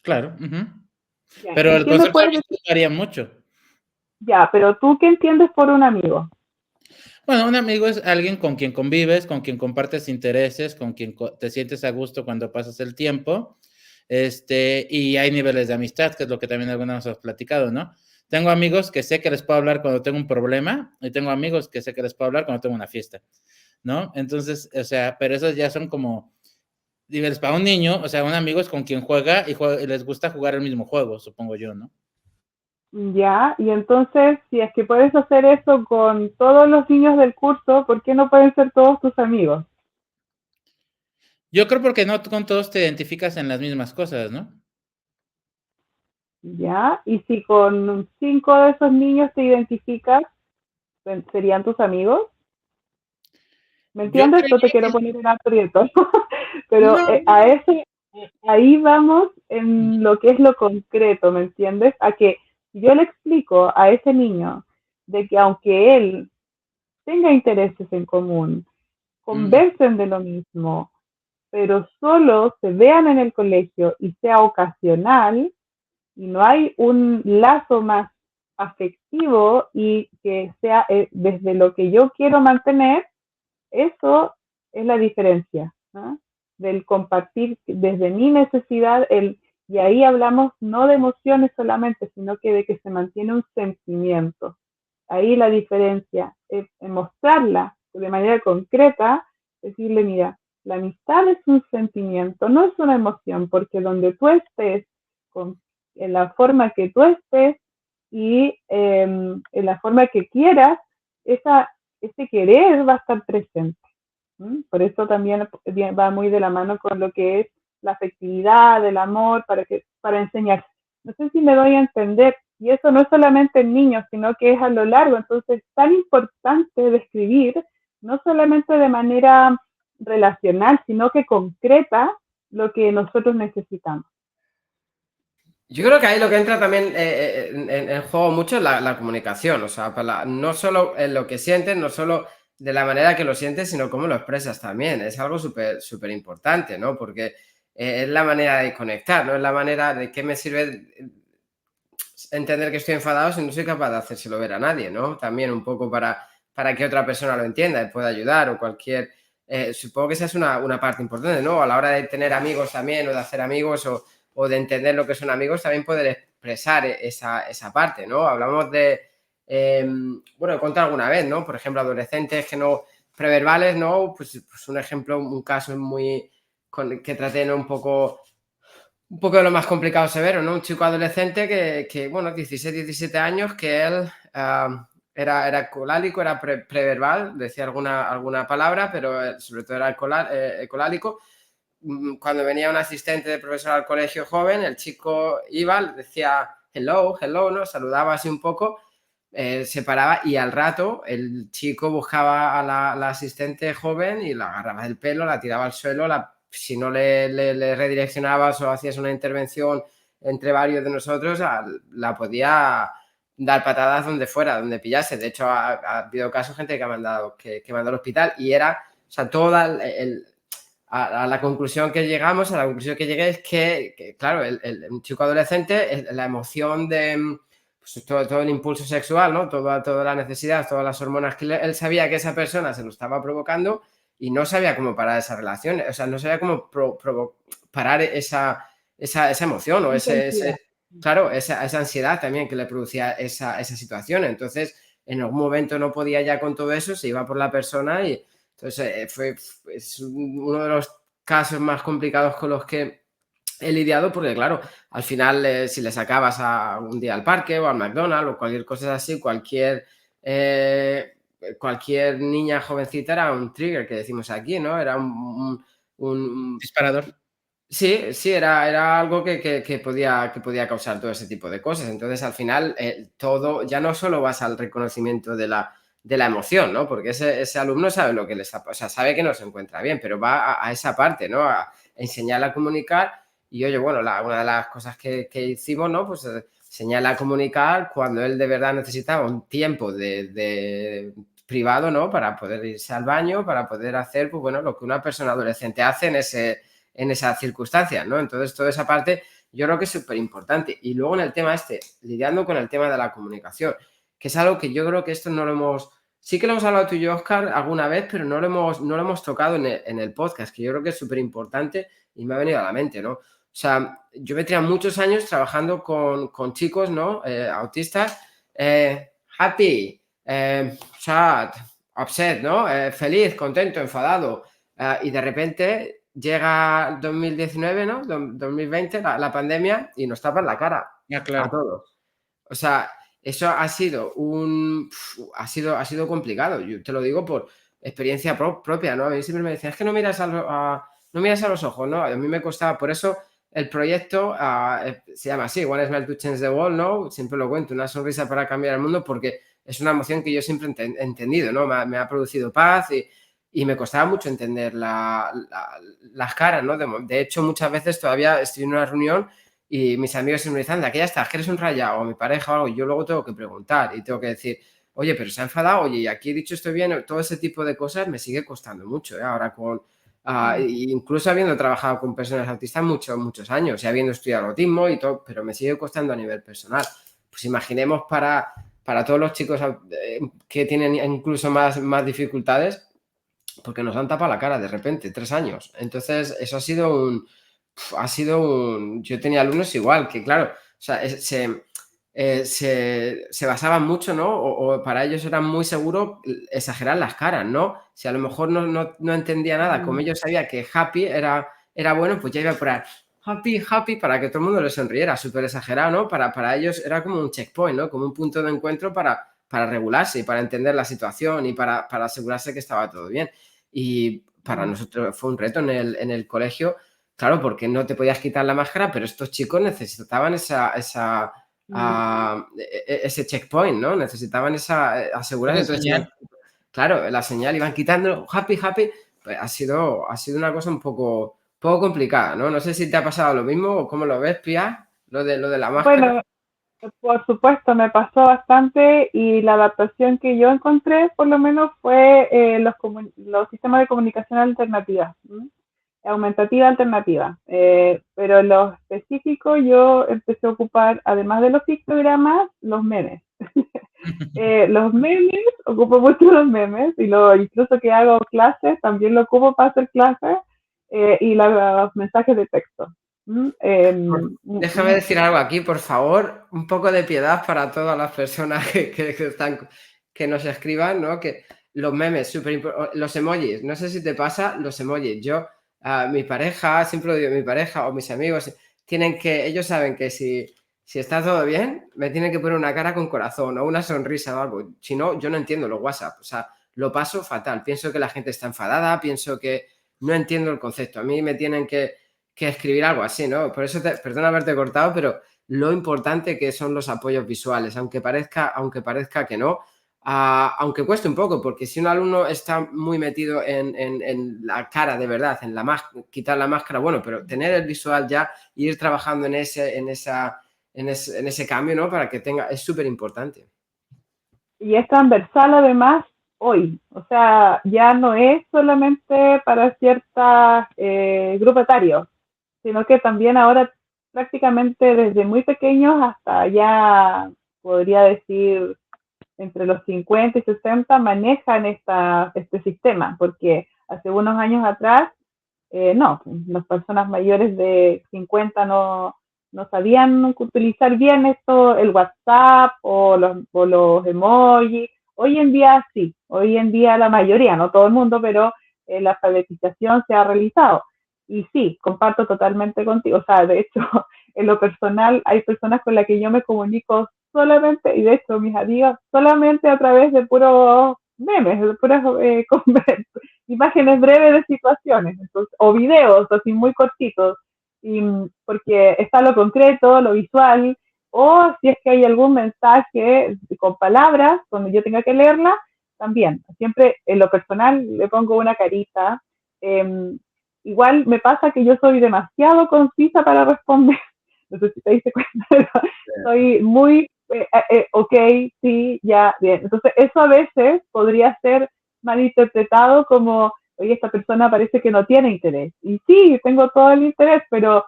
Speaker 1: Claro. Ujú.
Speaker 3: Ya.
Speaker 1: Pero
Speaker 3: ¿Y
Speaker 1: el
Speaker 3: qué me
Speaker 1: concepto de
Speaker 3: puedes
Speaker 1: amistad
Speaker 3: decir?
Speaker 1: varía mucho.
Speaker 3: Ya, pero tú, ¿qué entiendes por un amigo?
Speaker 1: Bueno, un amigo es alguien con quien convives, con quien compartes intereses, con quien te sientes a gusto cuando pasas el tiempo. Y hay niveles de amistad, que es lo que también alguna vez hemos platicado, ¿no? Tengo amigos que sé que les puedo hablar cuando tengo un problema y tengo amigos que sé que les puedo hablar cuando tengo una fiesta, ¿no? Entonces, o sea, pero esos ya son como niveles para un niño, o sea, un amigo es con quien juega y les gusta jugar el mismo juego, supongo yo, ¿no?
Speaker 3: Ya, y entonces, si es que puedes hacer eso con todos los niños del curso, ¿por qué no pueden ser todos tus amigos?
Speaker 1: Yo creo porque no con todos te identificas en las mismas cosas, ¿no?
Speaker 3: Ya, y si con 5 de esos niños te identificas, ¿serían tus amigos? ¿Me
Speaker 1: Yo
Speaker 3: entiendes? No te
Speaker 1: creía
Speaker 3: quiero
Speaker 1: que
Speaker 3: poner en aprietos, pero
Speaker 1: no.
Speaker 3: ahí vamos en lo que es lo concreto, ¿me entiendes? A que yo le explico a ese niño de que aunque él tenga intereses en común,
Speaker 1: Mm,
Speaker 3: conversen de lo mismo, pero solo se vean en el colegio y sea ocasional y no hay un lazo más afectivo y que sea desde lo que yo quiero mantener, eso es la diferencia, ¿no? Del compartir desde mi necesidad, y ahí hablamos no de emociones solamente, sino que de que se mantiene un sentimiento. Ahí la diferencia es en mostrarla de manera concreta, decirle, mira, la amistad es un sentimiento, no es una emoción, porque donde tú estés, con, en la forma que tú estés y en la forma que quieras, ese querer va a estar presente. ¿Mm? Por eso también va muy de la mano con lo que es la afectividad, el amor, para enseñar. No sé si me doy a entender, y eso no es solamente en niños, sino que es a lo largo. Entonces, es tan importante describir, no solamente de manera relacional, sino que concreta lo que nosotros necesitamos.
Speaker 2: Yo creo que ahí lo que entra también en juego mucho es la comunicación, o sea, no solo en lo que sientes, no solo de la manera que lo sientes, sino cómo lo expresas también. Es algo súper importante, ¿no? Porque es la manera de conectar, ¿no? Es la manera de qué me sirve entender que estoy enfadado si no soy capaz de hacérselo ver a nadie, ¿no? También un poco para que otra persona lo entienda y pueda ayudar o cualquier... supongo que esa es una parte importante, ¿no? A la hora de tener amigos también o de hacer amigos o de entender lo que son amigos, también poder expresar esa parte, ¿no? Hablamos de... bueno, he contado alguna vez, ¿no? Por ejemplo, adolescentes que no... preverbales, ¿no? Pues un ejemplo, un caso muy... que traté, ¿no? Un poco de lo más complicado severo, ¿no? Un chico adolescente bueno, 16, 17 años, que él era colálico, era preverbal, decía alguna palabra, pero sobre todo era colálico. Cuando venía un asistente de profesor al colegio joven, el chico iba, decía hello, hello, ¿no? Saludaba así un poco, se paraba y al rato el chico buscaba a la asistente joven y la agarraba del pelo, la tiraba al suelo, si no le redireccionabas o hacías una intervención entre varios de nosotros, la podía dar patadas donde fuera, donde pillase. De hecho, ha habido casos, gente que ha mandado, que mandó al hospital y era, o sea, toda a la conclusión que llegamos, a la conclusión que llegué es que claro, un chico adolescente, la emoción de pues, todo el impulso sexual, ¿no? Toda la necesidad, todas las hormonas que él sabía que esa persona se lo estaba provocando y no sabía cómo parar esa relación, o sea, no sabía cómo parar esa emoción o
Speaker 3: Intensidad.
Speaker 2: claro, esa ansiedad también que le producía esa situación. Entonces, en algún momento no podía ya con todo eso, se iba por la persona y entonces es uno de los casos más complicados con los que he lidiado porque, claro, al final si le sacabas un día al parque o al McDonald's o cualquier cosa así, cualquier niña jovencita era un trigger que decimos aquí, ¿no? Era un
Speaker 1: disparador.
Speaker 2: Sí, sí, era algo que podía causar todo ese tipo de cosas. Entonces, al final, todo ya no solo vas al reconocimiento de la emoción, ¿no? Porque ese alumno sabe lo que le está, o sea, sabe que no se encuentra bien, pero va a esa parte, ¿no? A enseñarle a comunicar. Y oye, bueno, una de las cosas que hicimos, ¿no? Pues enseñarle a comunicar cuando él de verdad necesitaba un tiempo de privado, ¿no? Para poder irse al baño, para poder hacer, pues bueno, lo que una persona adolescente hace en esas circunstancias, ¿no? Entonces, toda esa parte yo creo que es súper importante. Y luego en el tema lidiando con el tema de la comunicación, que es algo que yo creo que esto no lo hemos, sí que lo hemos hablado tú y yo, Oscar, alguna vez, pero no lo hemos tocado en el podcast, que yo creo que es súper importante y me ha venido a la mente, ¿no? O sea, yo me tenía muchos años trabajando con chicos, ¿no? Autistas, happy, sad, upset, ¿no? Feliz, contento, enfadado. Y de repente llega 2019, ¿no? 2020, la pandemia, y nos tapan la cara
Speaker 1: Ya,
Speaker 2: a
Speaker 1: claro.
Speaker 2: todos. O sea, eso ha sido ha sido complicado. Yo te lo digo por experiencia propia, ¿no? A mí siempre me decían, es que no miras no miras a los ojos, ¿no? A mí me costaba, por eso el proyecto se llama así, One Smile to Change the World, ¿no? Siempre lo cuento, una sonrisa para cambiar el mundo, porque es una emoción que yo siempre he entendido, ¿no? Me ha producido paz y me costaba mucho entender las caras, ¿no? De hecho, muchas veces todavía estoy en una reunión y mis amigos se me dicen, anda, que ya estás, que eres un rayado, o mi pareja o algo, y yo luego tengo que preguntar y tengo que decir, oye, pero se ha enfadado, oye, y aquí he dicho estoy bien, todo ese tipo de cosas me sigue costando mucho, ¿eh? Ahora incluso habiendo trabajado con personas autistas muchos años y habiendo estudiado autismo y todo, pero me sigue costando a nivel personal. Pues imaginemos para todos los chicos que tienen incluso más dificultades, porque nos han tapado la cara de repente, 3 años. Entonces, eso ha sido un... Yo tenía alumnos igual, que claro, o sea, se basaban mucho, ¿no? O para ellos era muy seguro exagerar las caras, ¿no? Si a lo mejor no entendía nada, como ellos sabía que happy era bueno, pues ya iba a poner happy, happy, para que todo el mundo le sonriera, súper exagerado, ¿no? Para ellos era como un checkpoint, ¿no? Como un punto de encuentro para regularse y para entender la situación y para asegurarse que estaba todo bien. Y para nosotros fue un reto en el colegio, claro, porque no te podías quitar la máscara, pero estos chicos necesitaban ese checkpoint, ¿no? Necesitaban asegurarse.
Speaker 1: Esa
Speaker 2: Entonces,
Speaker 1: señal.
Speaker 2: claro, la señal iban quitando, happy, happy, pues ha sido una cosa un poco complicada, ¿no? No sé si te ha pasado lo mismo o cómo lo ves, Pia, lo de la máscara.
Speaker 3: Bueno, por supuesto, me pasó bastante y la adaptación que yo encontré, por lo menos, fue los sistemas de comunicación alternativa, aumentativa alternativa. Pero en lo específico, yo empecé a ocupar, además de los pictogramas, los memes. Los memes, ocupo mucho los memes y incluso que hago clases, también lo ocupo para hacer clases y los mensajes de texto.
Speaker 2: Déjame decir algo aquí, por favor, un poco de piedad para todas las personas que nos escriban, ¿no? Que los memes, los emojis, no sé si te pasa, los emojis. Yo, mi pareja, siempre lo digo, mi pareja o mis amigos, ellos saben que si está todo bien, me tienen que poner una cara con corazón o una sonrisa o algo. Si no, yo no entiendo los WhatsApp, o sea, lo paso fatal. Pienso que la gente está enfadada, pienso que no entiendo el concepto. A mí me tienen que escribir algo así, ¿no? Por eso, perdona haberte cortado, pero lo importante que son los apoyos visuales, aunque parezca que no, aunque cueste un poco, porque si un alumno está muy metido en la cara de verdad, quitar la máscara, bueno, pero tener el visual ya e ir trabajando en ese cambio, ¿no? Para que es súper importante.
Speaker 3: Y es transversal además hoy, o sea, ya no es solamente para ciertos grupos etarios, sino que también ahora prácticamente desde muy pequeños hasta ya, podría decir, entre los 50 y 60 manejan este sistema, porque hace unos años atrás, no, las personas mayores de 50 no sabían utilizar bien esto, el WhatsApp o los emojis. Hoy en día sí, hoy en día la mayoría, no todo el mundo, pero la alfabetización se ha realizado. Y sí, comparto totalmente contigo. O sea, de hecho, en lo personal, hay personas con las que yo me comunico solamente, y de hecho, mis amigas, solamente a través de puros memes, de puras imágenes breves de situaciones, entonces, o videos así muy cortitos. porque está lo concreto, lo visual, o si es que hay algún mensaje con palabras, cuando yo tenga que leerla, también. Siempre en lo personal le pongo una carita. Igual me pasa que yo soy demasiado concisa para responder. No sé si te diste cuenta, pero soy muy, ok, sí, ya, bien. Entonces, eso a veces podría ser malinterpretado como, oye, esta persona parece que no tiene interés. Y sí, tengo todo el interés, pero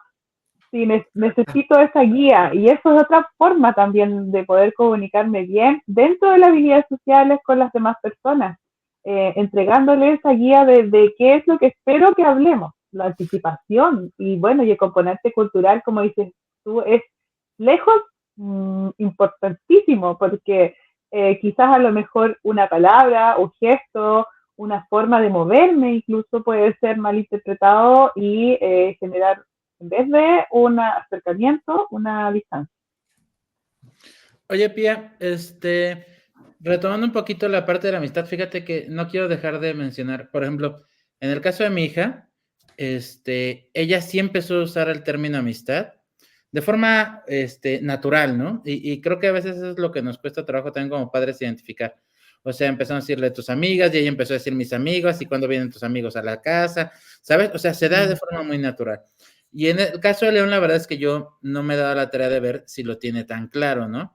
Speaker 3: sí, necesito esa guía. Y eso es otra forma también de poder comunicarme bien dentro de las habilidades sociales con las demás personas, entregándole esa guía de qué es lo que espero que hablemos, la anticipación. Y bueno, y el componente cultural, como dices tú, es lejos importantísimo, porque quizás a lo mejor una palabra, un gesto, una forma de moverme incluso puede ser malinterpretado y generar, en vez de un acercamiento, una distancia.
Speaker 1: Oye, Pía, retomando un poquito la parte de la amistad, fíjate que no quiero dejar de mencionar, por ejemplo, en el caso de mi hija, ella sí empezó a usar el término amistad de forma, natural, ¿no? Y creo que a veces es lo que nos cuesta trabajo también como padres identificar. O sea, empezó a decirle tus amigas y ella empezó a decir mis amigos y cuando vienen tus amigos a la casa, ¿sabes? O sea, se da de forma muy natural. Y en el caso de León, la verdad es que yo no me he dado la tarea de ver si lo tiene tan claro, ¿no?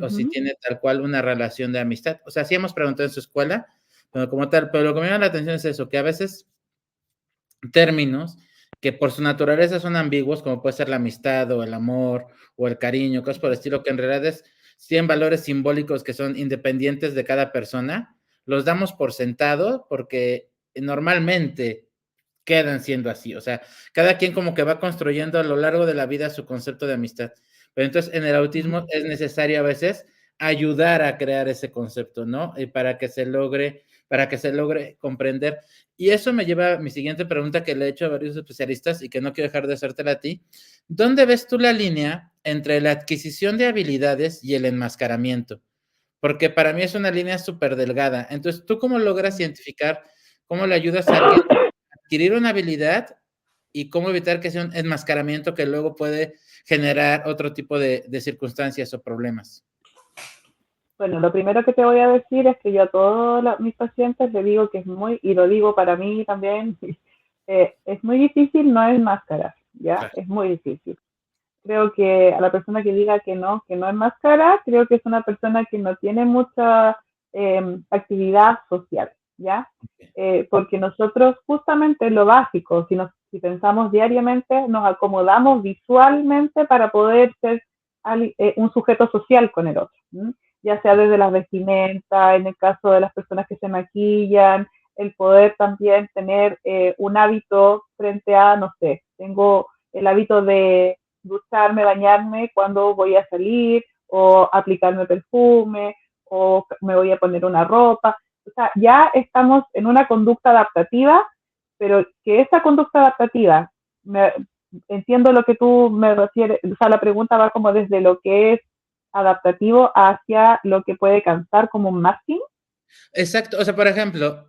Speaker 1: O si tiene tal cual una relación de amistad. O sea, sí hemos preguntado en su escuela, pero como tal, pero lo que me llama la atención es eso, que a veces términos que por su naturaleza son ambiguos, como puede ser la amistad o el amor o el cariño, cosas por el estilo, que en realidad tienen valores simbólicos que son independientes de cada persona, los damos por sentado porque normalmente quedan siendo así, o sea, cada quien como que va construyendo a lo largo de la vida su concepto de amistad, pero entonces en el autismo es necesario a veces ayudar a crear ese concepto, ¿no? Y para que se logre comprender. Y eso me lleva a mi siguiente pregunta que le he hecho a varios especialistas y que no quiero dejar de hacértela a ti. ¿Dónde ves tú la línea entre la adquisición de habilidades y el enmascaramiento? Porque para mí es una línea súper delgada. Entonces, ¿tú cómo logras identificar, cómo le ayudas a alguien a adquirir una habilidad y cómo evitar que sea un enmascaramiento que luego puede generar otro tipo de circunstancias o problemas?
Speaker 3: Bueno, lo primero que te voy a decir es que yo a todos mis pacientes les digo que es muy, y lo digo para mí también, es muy difícil no enmascarar, ¿ya?
Speaker 1: Claro.
Speaker 3: Es muy difícil. Creo que a la persona que diga que no enmascara, creo que es una persona que no tiene mucha actividad social, ¿ya? Porque nosotros justamente lo básico, si pensamos diariamente, nos acomodamos visualmente para poder ser un sujeto social con el otro, ¿m? Ya sea desde las vestimentas, en el caso de las personas que se maquillan, el poder también tener un hábito frente a, no sé, tengo el hábito de ducharme, bañarme cuando voy a salir, o aplicarme perfume, o me voy a poner una ropa. O sea, ya estamos en una conducta adaptativa, pero que esa conducta adaptativa, entiendo lo que tú me refieres, o sea, la pregunta va como desde lo que es adaptativo hacia lo que puede cansar como un masking.
Speaker 1: Exacto, o sea, por ejemplo,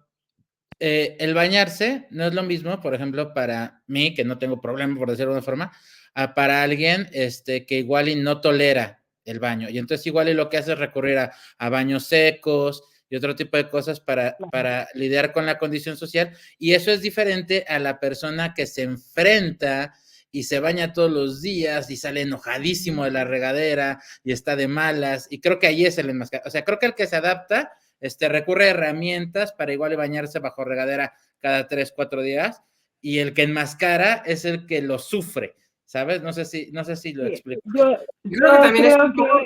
Speaker 1: el bañarse no es lo mismo, por ejemplo, para mí, que no tengo problema, por decirlo de una forma, para alguien que igual y no tolera el baño. Y entonces igual y lo que hace es recurrir a baños secos y otro tipo de cosas para lidiar con la condición social. Y eso es diferente a la persona que se enfrenta y se baña todos los días y sale enojadísimo de la regadera y está de malas. Y creo que ahí es el enmascarado. O sea, creo que el que se adapta recurre a herramientas para igual bañarse bajo regadera cada 3, 4 días, y el que enmascara es el que lo sufre, ¿sabes? No sé si lo explico.
Speaker 2: Yo creo que también es un poco...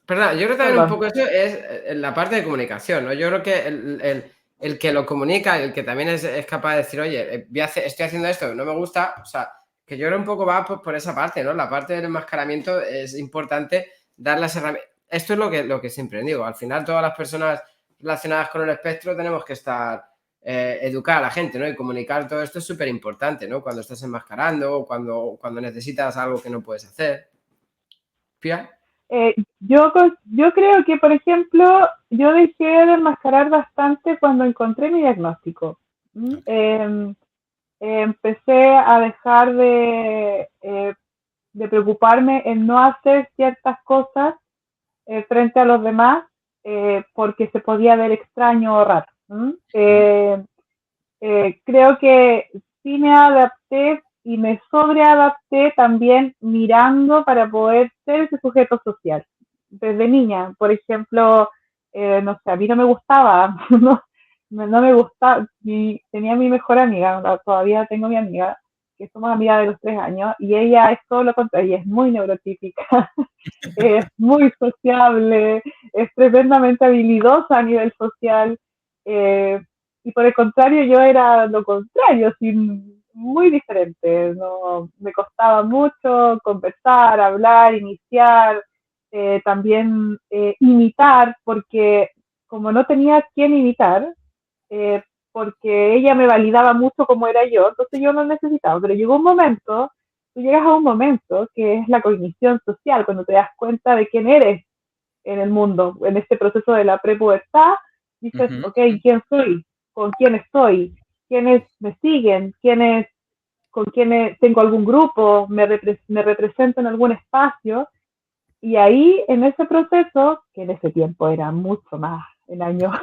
Speaker 2: Perdón, yo creo que también un poco eso es la parte de comunicación, ¿no? Yo creo que el que lo comunica, el que también es capaz de decir, oye, estoy haciendo esto, no me gusta, o sea, que yo creo un poco va por esa parte, ¿no? La parte del enmascaramiento es importante dar las herramientas. Esto es lo que siempre digo. Al final, todas las personas relacionadas con el espectro tenemos que estar educar a la gente, ¿no? Y comunicar todo esto es súper importante, ¿no? Cuando estás enmascarando o cuando necesitas algo que no puedes hacer. ¿Pia?
Speaker 3: Yo creo que, por ejemplo, yo dejé de enmascarar bastante cuando encontré mi diagnóstico. empecé a dejar de preocuparme en no hacer ciertas cosas frente a los demás porque se podía ver extraño o raro. Creo que sí me adapté y me sobreadapté también mirando para poder ser ese sujeto social. Desde niña, por ejemplo, no sé, a mí no me gustaba, no me gustaba, tenía mi mejor amiga, todavía tengo mi amiga, que somos amigas de los 3 años, y ella es todo lo contrario, ella es muy neurotípica, es muy sociable, es tremendamente habilidosa a nivel social, eh, y por el contrario yo era lo contrario, muy diferente, no, me costaba mucho conversar, hablar, iniciar, también imitar, porque como no tenía quien imitar, eh, porque ella me validaba mucho como era yo, entonces yo no necesitaba, pero llegó un momento, tú llegas a un momento que es la cognición social, cuando te das cuenta de quién eres en el mundo, en este proceso de la prepubertad, dices,
Speaker 1: Ujú.
Speaker 3: ok, ¿quién soy? ¿Con quién estoy? ¿Quiénes me siguen? ¿Quiénes, con quiénes tengo algún grupo? Me represento en algún espacio? Y ahí, en ese proceso, que en ese tiempo era mucho más en años,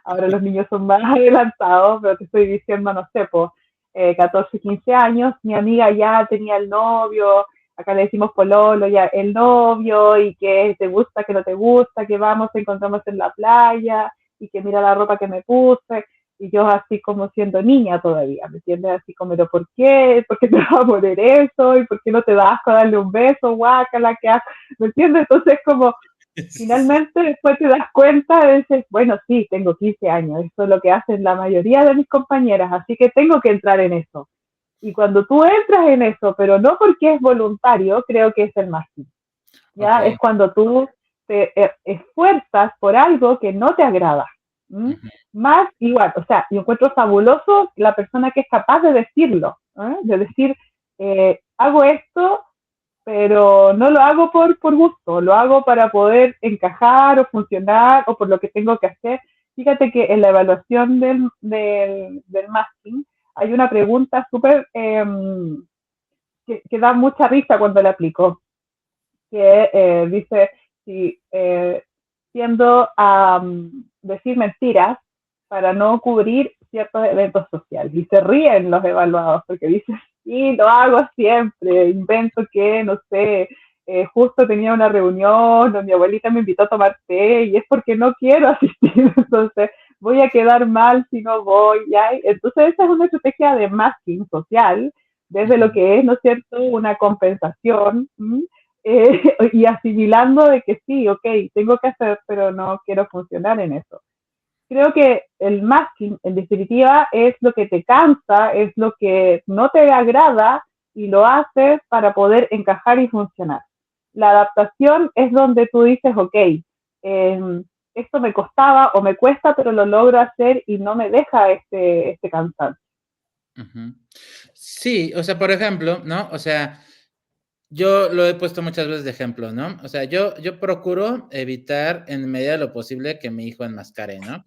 Speaker 3: ahora los niños son más adelantados, pero te estoy diciendo, no sé, pues 14, 15 años, mi amiga ya tenía el novio, acá le decimos pololo, ya el novio, y que te gusta, que no te gusta, que vamos, encontramos en la playa, y que mira la ropa que me puse, y yo así como siendo niña todavía, ¿me entiendes? Así como, pero ¿por qué? ¿Por qué te vas a poner eso? ¿Y por qué no te das asco darle un beso? Guácala, ¿qué haces? ¿Me entiendes? Entonces, como finalmente después te das cuenta y dices, bueno, sí, tengo 15 años, eso es lo que hacen la mayoría de mis compañeras, así que tengo que entrar en eso. Y cuando tú entras en eso, pero no porque es voluntario, creo que es el máximo.
Speaker 1: Ok.
Speaker 3: ¿Ya? Es cuando tú te esfuerzas por algo que no te agrada. ¿Mm?
Speaker 1: Ujú.
Speaker 3: Más igual, o sea, yo encuentro fabuloso la persona que es capaz de decirlo, de decir, hago esto pero no lo hago por gusto, lo hago para poder encajar o funcionar o por lo que tengo que hacer. Fíjate que en la evaluación del masking hay una pregunta súper que da mucha risa cuando la aplico, que dice si tiendo a decir mentiras para no cubrir ciertos eventos sociales. Y se ríen los evaluados porque dicen, sí, lo hago siempre, invento que, no sé, justo tenía una reunión o mi abuelita me invitó a tomar té y es porque no quiero asistir, entonces voy a quedar mal si no voy, ¿ya? Entonces esa es una estrategia de masking social, desde lo
Speaker 1: Ujú.
Speaker 3: que es, ¿no es cierto?, una compensación, y asimilando de que sí, ok, tengo que hacer, pero no quiero funcionar en eso. Creo que el masking, en definitiva, es lo que te cansa, es lo que no te agrada y lo haces para poder encajar y funcionar. La adaptación es donde tú dices, ok, esto me costaba o me cuesta, pero lo logro hacer y no me deja este cansancio.
Speaker 1: Ujú. Sí, o sea, por ejemplo, ¿no? O sea, yo lo he puesto muchas veces de ejemplo, ¿no? O sea, yo procuro evitar en medida de lo posible que mi hijo enmascare, ¿no?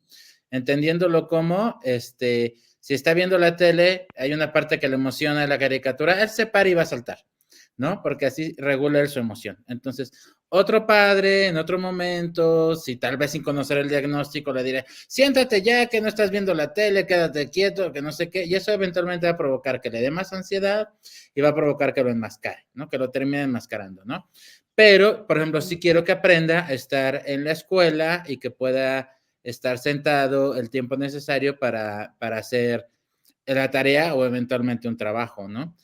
Speaker 1: Entendiéndolo como, si está viendo la tele, hay una parte que le emociona la caricatura, él se para y va a saltar, ¿no? Porque así regula él su emoción. Entonces, otro padre, en otro momento, si tal vez sin conocer el diagnóstico, le diré, siéntate ya, que no estás viendo la tele, quédate quieto, que no sé qué, y eso eventualmente va a provocar que le dé más ansiedad y va a provocar que lo enmascare, ¿no? Que lo termine enmascarando, ¿no? Pero, por ejemplo, sí quiero que aprenda a estar en la escuela y que pueda estar sentado el tiempo necesario para hacer la tarea o eventualmente un trabajo, ¿no?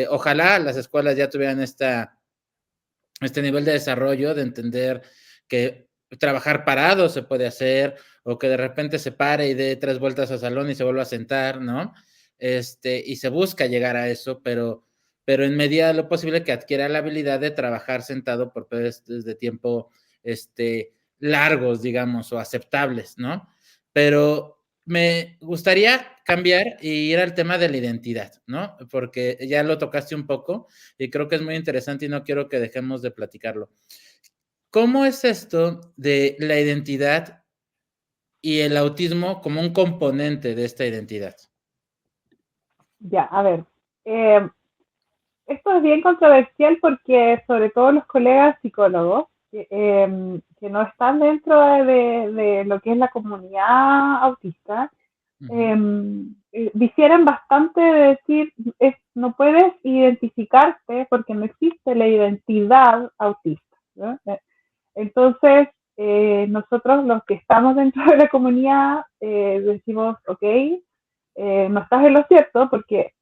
Speaker 1: Ojalá las escuelas ya tuvieran este nivel de desarrollo, de entender que trabajar parado se puede hacer, o que de repente se pare y dé 3 vueltas al salón y se vuelva a sentar, ¿no? Y se busca llegar a eso, pero en medida de lo posible que adquiera la habilidad de trabajar sentado por periodos de tiempo largos, digamos, o aceptables, ¿no? Pero me gustaría cambiar y ir al tema de la identidad, ¿no? Porque ya lo tocaste un poco y creo que es muy interesante y no quiero que dejemos de platicarlo. ¿Cómo es esto de la identidad y el autismo como un componente de esta identidad?
Speaker 3: Ya, a ver. eh, Esto es bien controversial porque sobre todo los colegas psicólogos que no están dentro de lo que es la comunidad autista,
Speaker 1: Ujú.
Speaker 3: difieren bastante de decir, no puedes identificarte porque no existe la identidad autista, ¿no? Entonces, nosotros los que estamos dentro de la comunidad decimos, ok, no estás en lo cierto porque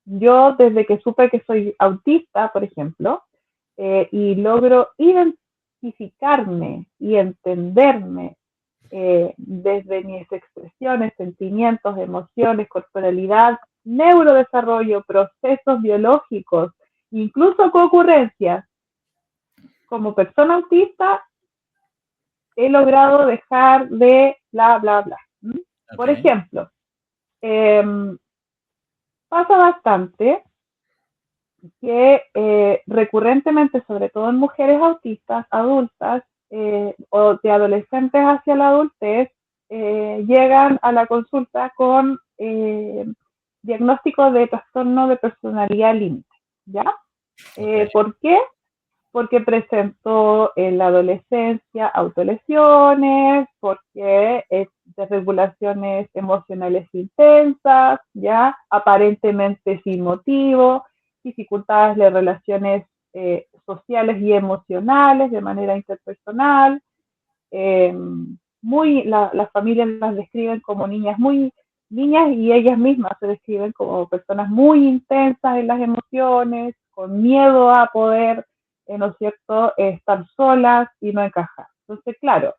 Speaker 3: yo desde que supe que soy autista, por ejemplo, y logro identificarme y entenderme desde mis expresiones, sentimientos, emociones, corporalidad, neurodesarrollo, procesos biológicos, incluso concurrencias, como persona autista, he logrado dejar de bla, bla, bla. ¿Mm? Por
Speaker 1: Ok.
Speaker 3: ejemplo, eh, pasa bastante que recurrentemente, sobre todo en mujeres autistas, adultas o de adolescentes hacia la adultez, llegan a la consulta con diagnóstico de trastorno de personalidad límite. ¿Ya?
Speaker 1: Ok.
Speaker 3: ¿Por qué? Porque presentó en la adolescencia autolesiones, porque es de regulaciones emocionales intensas, ya aparentemente sin motivo, dificultades de relaciones sociales y emocionales de manera interpersonal. Eh, las familias las describen como niñas y ellas mismas se describen como personas muy intensas en las emociones, con miedo a poder, ¿no es cierto?, estar solas y no encajar. Entonces, claro,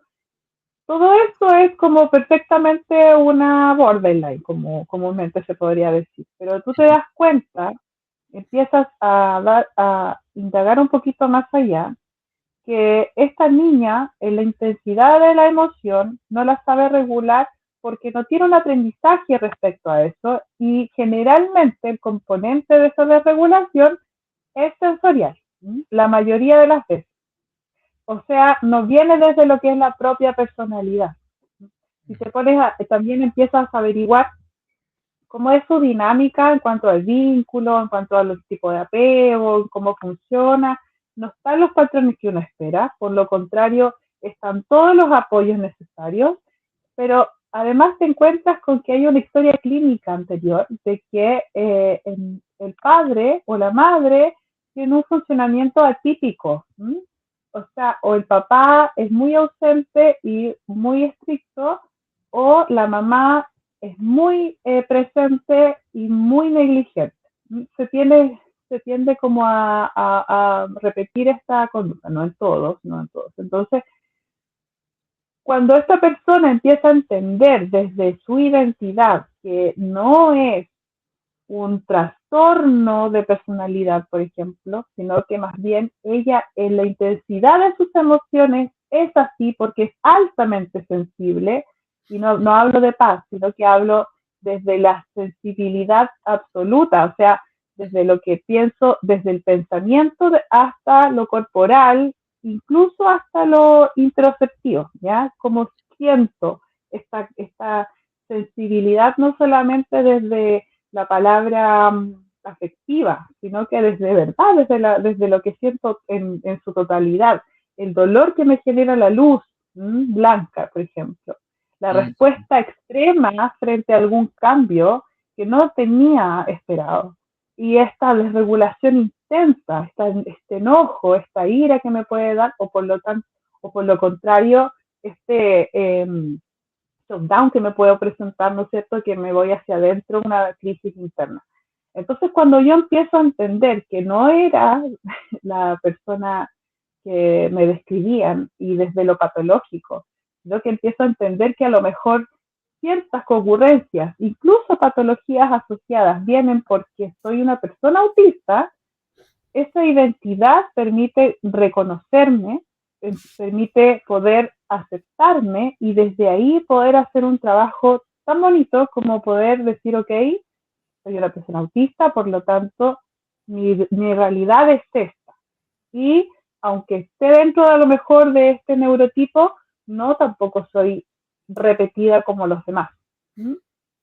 Speaker 3: todo esto es como perfectamente una borderline, como comúnmente se podría decir, pero tú te das cuenta, empiezas a indagar un poquito más allá, que esta niña en la intensidad de la emoción no la sabe regular porque no tiene un aprendizaje respecto a eso y generalmente el componente de esa desregulación es sensorial, la mayoría de las veces. O sea, no viene desde lo que es la propia personalidad. Si te pones también empiezas a averiguar cómo es su dinámica en cuanto al vínculo, en cuanto a los tipos de apego, cómo funciona. No están los patrones que uno espera, por lo contrario, están todos los apoyos necesarios, pero además te encuentras con que hay una historia clínica anterior de que el padre o la madre tiene un funcionamiento atípico. ¿M? O sea, o el papá es muy ausente y muy estricto, o la mamá es muy presente y muy negligente. Se tiende como a repetir esta conducta, no en todos, no en todos. Entonces, cuando esta persona empieza a entender desde su identidad que no es un trastorno de personalidad, por ejemplo, sino que más bien ella en la intensidad de sus emociones es así porque es altamente sensible, y no hablo de paz, sino que hablo desde la sensibilidad absoluta, o sea, desde lo que pienso, desde el pensamiento hasta lo corporal, incluso hasta lo introspectivo, ¿ya? Como siento esta sensibilidad no solamente desde la palabra afectiva, sino que desde verdad, desde lo que siento en su totalidad. El dolor que me genera la luz blanca, por ejemplo. La
Speaker 1: Mm.
Speaker 3: respuesta extrema frente a algún cambio que no tenía esperado. Y esta desregulación intensa, este enojo, esta ira que me puede dar, o por lo contrario, este shutdown que me puedo presentar, ¿no es cierto?, que me voy hacia adentro, una crisis interna. Entonces, cuando yo empiezo a entender que no era la persona que me describían y desde lo patológico, sino que empiezo a entender que a lo mejor ciertas concurrencias, incluso patologías asociadas, vienen porque soy una persona autista, esa identidad permite reconocerme, permite poder aceptarme y desde ahí poder hacer un trabajo tan bonito como poder decir, ok, soy una persona autista, por lo tanto, mi realidad es esta. Y aunque esté dentro a lo mejor de este neurotipo, no tampoco soy repetida como los demás. ¿Mm?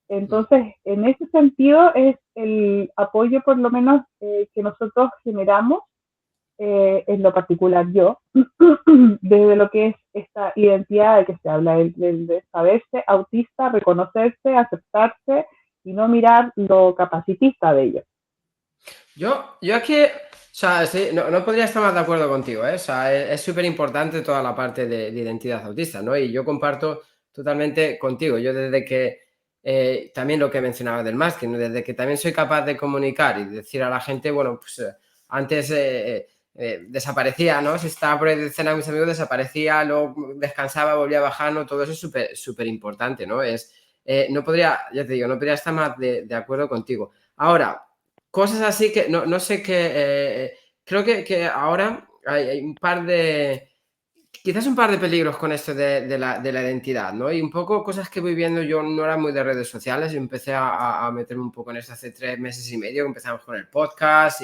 Speaker 3: Entonces, en ese sentido es el apoyo por lo menos que nosotros generamos, en lo particular yo, desde lo que es esta identidad de que se habla, de saberse autista, reconocerse, aceptarse y no mirar lo capacitista de ello.
Speaker 2: Yo aquí, o sea, sí, no podría estar más de acuerdo contigo, ¿eh? O sea, es súper importante toda la parte de identidad autista, ¿no? Y yo comparto totalmente contigo. Yo desde que, también lo que mencionaba del masking, ¿no? Desde que también soy capaz de comunicar y decir a la gente, bueno, pues antes desaparecía, ¿no? Si estaba por ahí de cena con mis amigos, desaparecía, luego descansaba, volvía a bajar, ¿no? Todo eso es súper, súper importante, ¿no? No podría, ya te digo, no podría estar más de acuerdo contigo. Ahora, cosas así que no sé qué. Creo que ahora hay un par de. Quizás un par de peligros con esto de la identidad, ¿no? Y un poco cosas que voy viendo, yo no era muy de redes sociales y empecé a meterme un poco en esto hace 3 meses y medio, que empezamos con el podcast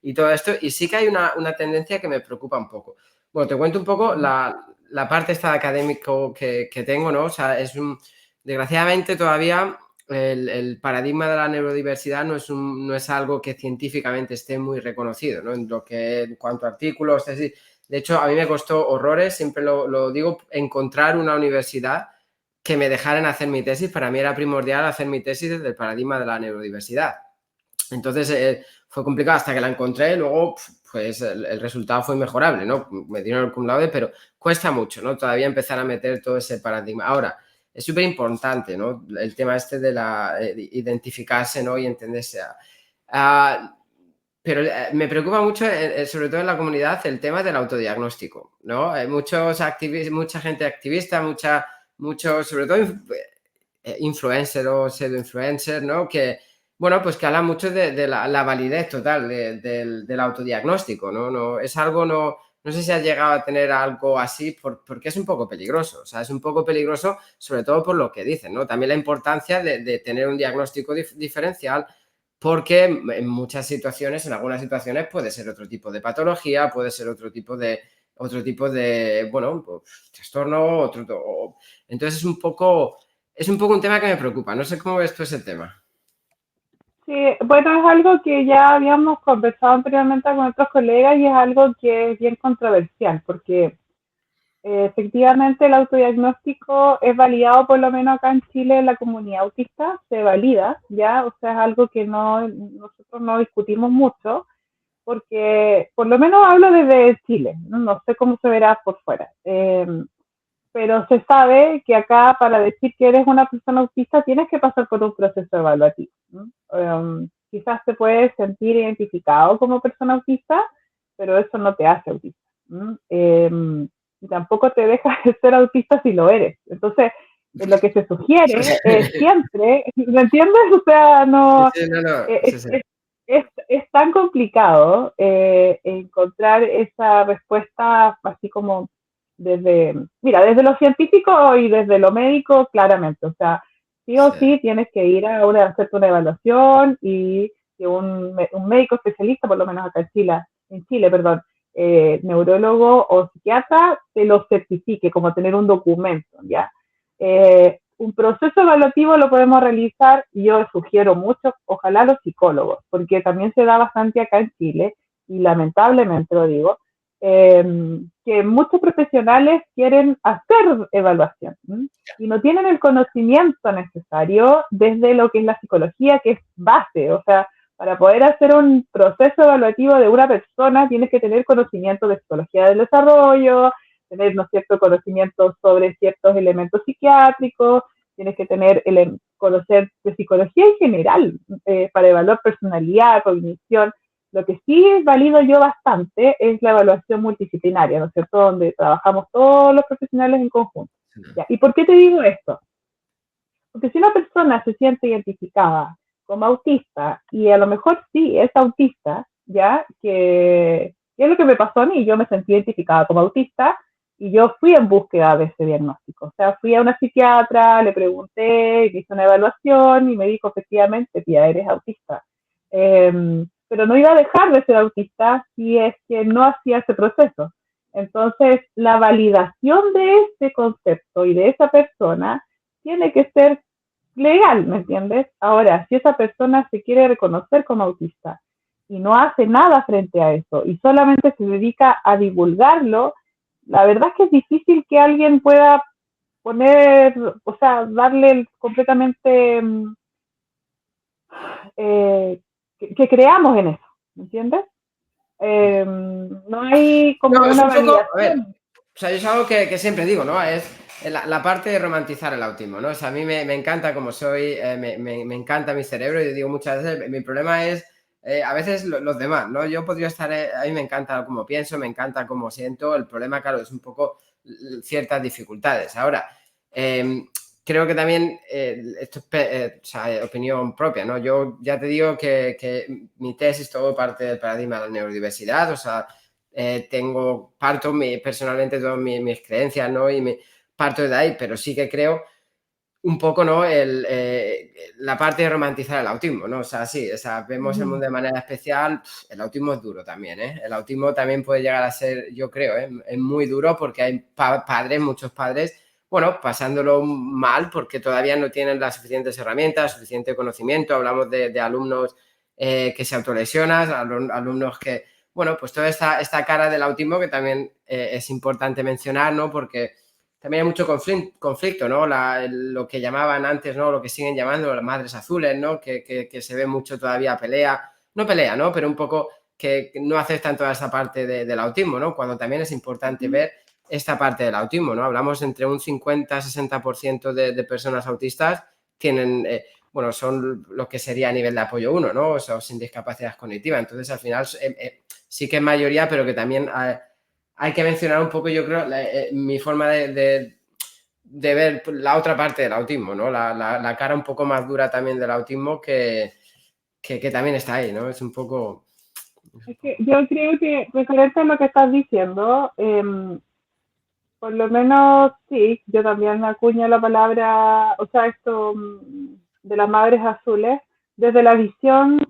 Speaker 2: y todo esto. Y sí que hay una tendencia que me preocupa un poco. Bueno, te cuento un poco la parte esta de académico que tengo, ¿no? O sea, desgraciadamente todavía el paradigma de la neurodiversidad no es algo que científicamente esté muy reconocido, ¿no? En cuanto a artículos, tesis. De hecho, a mí me costó horrores, siempre lo digo, encontrar una universidad que me dejaran hacer mi tesis. Para mí era primordial hacer mi tesis desde el paradigma de la neurodiversidad. Entonces fue complicado hasta que la encontré. Luego, pues el resultado fue inmejorable, ¿no? Me dieron el cum laude, pero cuesta mucho, ¿no? Todavía empezar a meter todo ese paradigma. Ahora, es súper importante, ¿no? El tema este de identificarse, ¿no? Y entenderse. Pero me preocupa mucho, sobre todo en la comunidad, el tema del autodiagnóstico, ¿no? Hay mucha gente activista, muchos, sobre todo influencer o pseudo-influencer, ¿no? Que, bueno, pues que hablan mucho de la validez total del autodiagnóstico, ¿no? No, es algo, no sé si has llegado a tener algo así, porque es un poco peligroso, o sea, es un poco peligroso sobre todo por lo que dicen, ¿no? También la importancia de tener un diagnóstico diferencial, porque en muchas situaciones, en algunas situaciones puede ser otro tipo de patología, puede ser otro tipo de bueno, pues, trastorno, entonces es un poco un tema que me preocupa. No sé cómo ves tú ese tema.
Speaker 3: Sí, bueno, es algo que ya habíamos conversado anteriormente con otros colegas y es algo que es bien controversial porque efectivamente el autodiagnóstico es validado, por lo menos acá en Chile, en la comunidad autista, se valida, ¿ya? O sea, es algo que nosotros no discutimos mucho, porque por lo menos hablo desde Chile, no sé cómo se verá por fuera. Pero se sabe que acá para decir que eres una persona autista tienes que pasar por un proceso evaluativo, ¿no? Quizás te puedes sentir identificado como persona autista, pero eso no te hace autista, ¿no? Y tampoco te deja de ser autista si lo eres. Entonces, lo que se sugiere es siempre, ¿me entiendes? O sea, no,
Speaker 2: Sí, no, sí,
Speaker 3: es,
Speaker 2: sí.
Speaker 3: es tan complicado encontrar esa respuesta así como desde lo científico y desde lo médico, claramente. O sea, sí o sí tienes que ir a hacerte una evaluación y que un médico especialista, por lo menos acá en Chile, perdón, neurólogo o psiquiatra, te lo certifique, como tener un documento, ¿ya? Un proceso evaluativo lo podemos realizar, y yo sugiero mucho, ojalá los psicólogos, porque también se da bastante acá en Chile, y lamentablemente lo digo, que muchos profesionales quieren hacer evaluación, ¿sí? Y no tienen el conocimiento necesario desde lo que es la psicología, que es base. O sea, para poder hacer un proceso evaluativo de una persona tienes que tener conocimiento de psicología del desarrollo, tener, ¿no es cierto?, conocimiento sobre ciertos elementos psiquiátricos, tienes que conocer de psicología en general, para evaluar personalidad, cognición. Lo que sí valido yo bastante es la evaluación multidisciplinaria, ¿no es cierto?, donde trabajamos todos los profesionales en conjunto. ¿Ya? ¿Y por qué te digo esto? Porque si una persona se siente identificada como autista y a lo mejor sí es autista, ¿ya? Que es lo que me pasó a mí, yo me sentí identificada como autista y yo fui en búsqueda de ese diagnóstico. O sea, fui a una psiquiatra, le pregunté, hice una evaluación y me dijo efectivamente, tía, eres autista. Pero no iba a dejar de ser autista si es que no hacía ese proceso. Entonces, la validación de este concepto y de esa persona tiene que ser legal, ¿me entiendes? Ahora, si esa persona se quiere reconocer como autista y no hace nada frente a eso y solamente se dedica a divulgarlo, la verdad es que es difícil que alguien pueda poner, o sea, darle completamente, que creamos en eso, ¿me entiendes? No hay como
Speaker 2: No, es
Speaker 3: una
Speaker 2: un poco, a ver,
Speaker 3: validación.
Speaker 2: o sea, yo es algo que siempre digo, ¿no? Es la parte de romantizar el autismo, ¿no? O sea, a mí me encanta como soy, me encanta mi cerebro y digo muchas veces, mi problema es a veces los demás, ¿no? Yo podría estar, a mí me encanta cómo pienso, me encanta cómo siento, el problema, claro, es un poco ciertas dificultades. Ahora, creo que también, esto es o sea, opinión propia, ¿no? Yo ya te digo que mi tesis todo parte del paradigma de la neurodiversidad, o sea, parto personalmente todas mis creencias, ¿no? Y parto de ahí, pero sí que creo un poco, ¿no? La parte de romantizar el autismo, ¿no? O sea, sí, o sea, vemos el mundo de manera especial, el autismo es duro también, ¿eh? El autismo también puede llegar a ser, yo creo, es muy duro porque hay padres, muchos padres, bueno, pasándolo mal porque todavía no tienen las suficientes herramientas, suficiente conocimiento, hablamos de alumnos que se autolesionan, alumnos que, bueno, pues toda esta cara del autismo que también es importante mencionar, ¿no? Porque también hay mucho conflicto, ¿no? Lo que llamaban antes, ¿no? Lo que siguen llamando las madres azules, ¿no? Que se ve mucho todavía no pelea, ¿no? Pero un poco que no aceptan toda esa parte del autismo, ¿no? Cuando también es importante ver esta parte del autismo, ¿no? Hablamos entre un 50-60% de personas autistas tienen, bueno, son lo que sería a nivel de apoyo 1, ¿no? O sea, sin discapacidad cognitiva. Entonces, al final, sí que es mayoría, pero que también hay que mencionar un poco, yo creo, mi forma de ver la otra parte del autismo, ¿no? La cara un poco más dura también del autismo que también está ahí, ¿no? Es un poco...
Speaker 3: Es que yo creo que, referente a lo que estás diciendo, por lo menos sí, yo también acuño la palabra, o sea, esto de las madres azules, desde la visión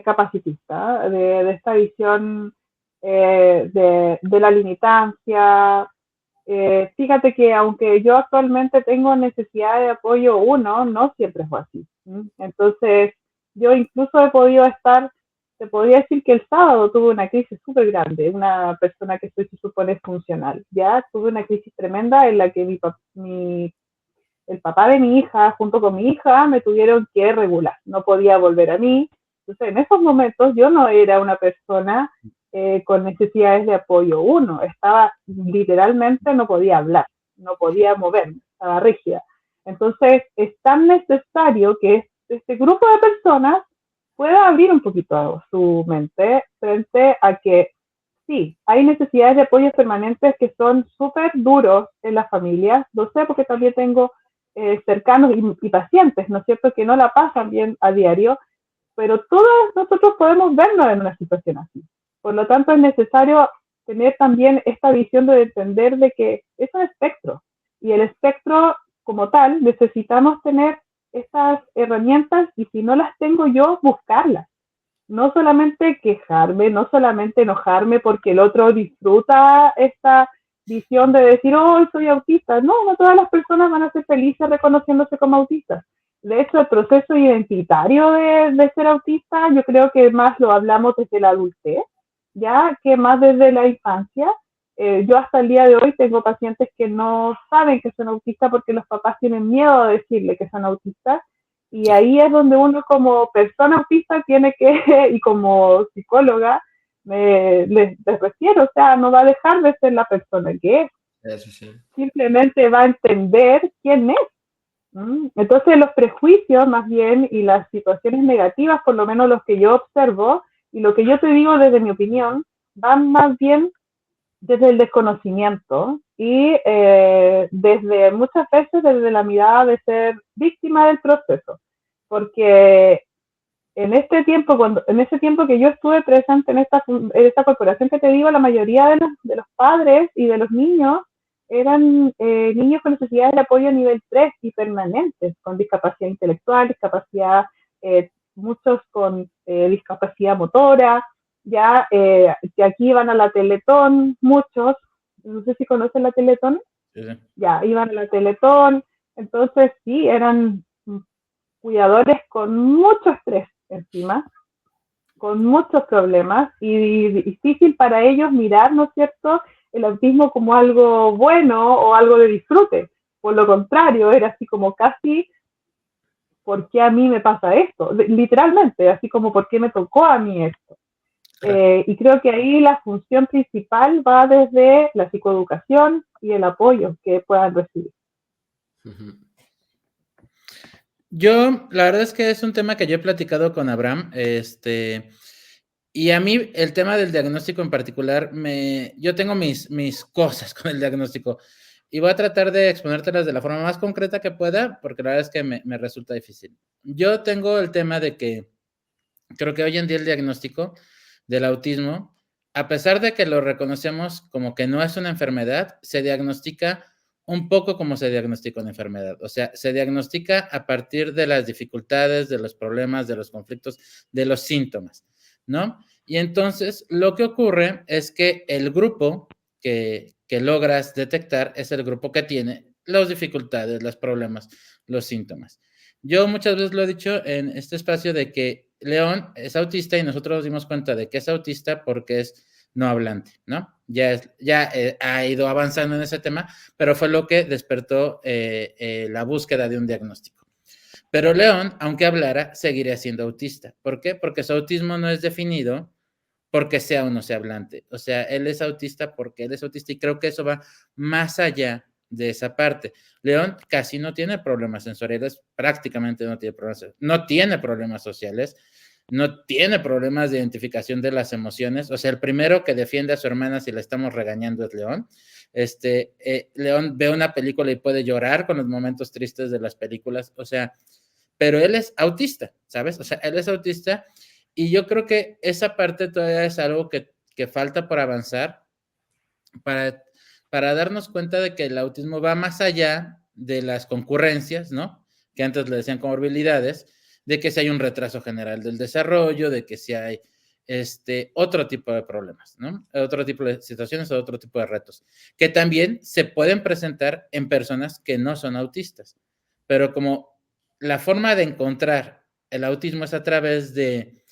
Speaker 3: capacitista, de esta visión de la limitancia. Fíjate que aunque yo actualmente tengo necesidad de apoyo uno, no siempre fue así. Entonces, yo incluso he podido estar, te podría decir que el sábado tuve una crisis súper grande, una persona que se supone funcional, ya tuve una crisis tremenda en la que el papá de mi hija junto con mi hija me tuvieron que regular, no podía volver a mí. Entonces, en esos momentos yo no era una persona con necesidades de apoyo uno, estaba literalmente, no podía hablar, no podía moverme, estaba rígida. Entonces, es tan necesario que este grupo de personas pueda abrir un poquito su mente frente a que sí, hay necesidades de apoyos permanentes que son súper duros en las familias, lo sé porque también tengo cercanos y pacientes, ¿no es cierto?, que no la pasan bien a diario, pero todos nosotros podemos vernos en una situación así. Por lo tanto, es necesario tener también esta visión de entender de que es un espectro y el espectro como tal necesitamos tener estas herramientas y si no las tengo yo, buscarlas. No solamente quejarme, no solamente enojarme porque el otro disfruta esta visión de decir, oh, soy autista. No, no todas las personas van a ser felices reconociéndose como autistas. De hecho, el proceso identitario de ser autista, yo creo que más lo hablamos desde la adultez, ya que más desde la infancia. Yo hasta el día de hoy tengo pacientes que no saben que son autistas porque los papás tienen miedo de decirle que son autistas y ahí es donde uno como persona autista tiene que, y como psicóloga, les refiero, o sea, no va a dejar de ser la persona que es,
Speaker 2: Eso sí.
Speaker 3: simplemente va a entender quién es. Entonces los prejuicios más bien y las situaciones negativas, por lo menos los que yo observo, y lo que yo te digo desde mi opinión, van más bien desde el desconocimiento y desde muchas veces desde la mirada de ser víctima del proceso. Porque en ese tiempo que yo estuve presente en esta corporación que te digo, la mayoría de los padres y de los niños eran niños con necesidades de apoyo a nivel 3 y permanentes, con discapacidad intelectual, muchos con discapacidad motora, ya que aquí iban a la Teletón, muchos, no sé si conocen la Teletón,
Speaker 1: Sí, sí.
Speaker 3: ya iban a la Teletón, entonces sí, eran cuidadores con mucho estrés encima, con muchos problemas y difícil para ellos mirar, ¿no es cierto?, el autismo como algo bueno o algo de disfrute. Por lo contrario, era así como casi, ¿por qué a mí me pasa esto? Literalmente, así como, ¿por qué me tocó a mí esto? Y creo que ahí la función principal va desde la psicoeducación y el apoyo que puedan recibir.
Speaker 1: Yo, la verdad es que es un tema que yo he platicado con Abraham, y a mí el tema del diagnóstico en particular, yo tengo mis cosas con el diagnóstico y voy a tratar de exponértelas de la forma más concreta que pueda, porque la verdad es que me resulta difícil. Yo tengo el tema de que creo que hoy en día el diagnóstico del autismo, a pesar de que lo reconocemos como que no es una enfermedad, se diagnostica un poco como se diagnostica una enfermedad. O sea, se diagnostica a partir de las dificultades, de los problemas, de los conflictos, de los síntomas, ¿no? Y entonces lo que ocurre es que el grupo que logras detectar es el grupo que tiene las dificultades, los problemas, los síntomas. Yo muchas veces lo he dicho en este espacio de que León es autista y nosotros nos dimos cuenta de que es autista porque es no hablante, ¿no? Ya ha ido avanzando en ese tema, pero fue lo que despertó la búsqueda de un diagnóstico. Pero León, aunque hablara, seguiría siendo autista. ¿Por qué? Porque su autismo no es definido porque sea o no sea hablante. O sea, él es autista porque él es autista y creo que eso va más allá de esa parte. León casi no tiene problemas sensoriales, prácticamente no tiene problemas sociales, no tiene problemas de identificación de las emociones. O sea, el primero que defiende a su hermana si le estamos regañando es León. León ve una película y puede llorar con los momentos tristes de las películas. O sea, pero él es autista, ¿sabes? O sea, él es autista y yo creo que esa parte todavía es algo que falta por avanzar para darnos cuenta de que el autismo va más allá de las concurrencias, ¿no? Que antes le decían comorbilidades, de que si hay un retraso general del desarrollo, de que si hay otro tipo de problemas, ¿no? Otro tipo de situaciones o otro tipo de retos, que también se pueden presentar en personas que no son autistas, pero como la forma de encontrar el autismo es a través de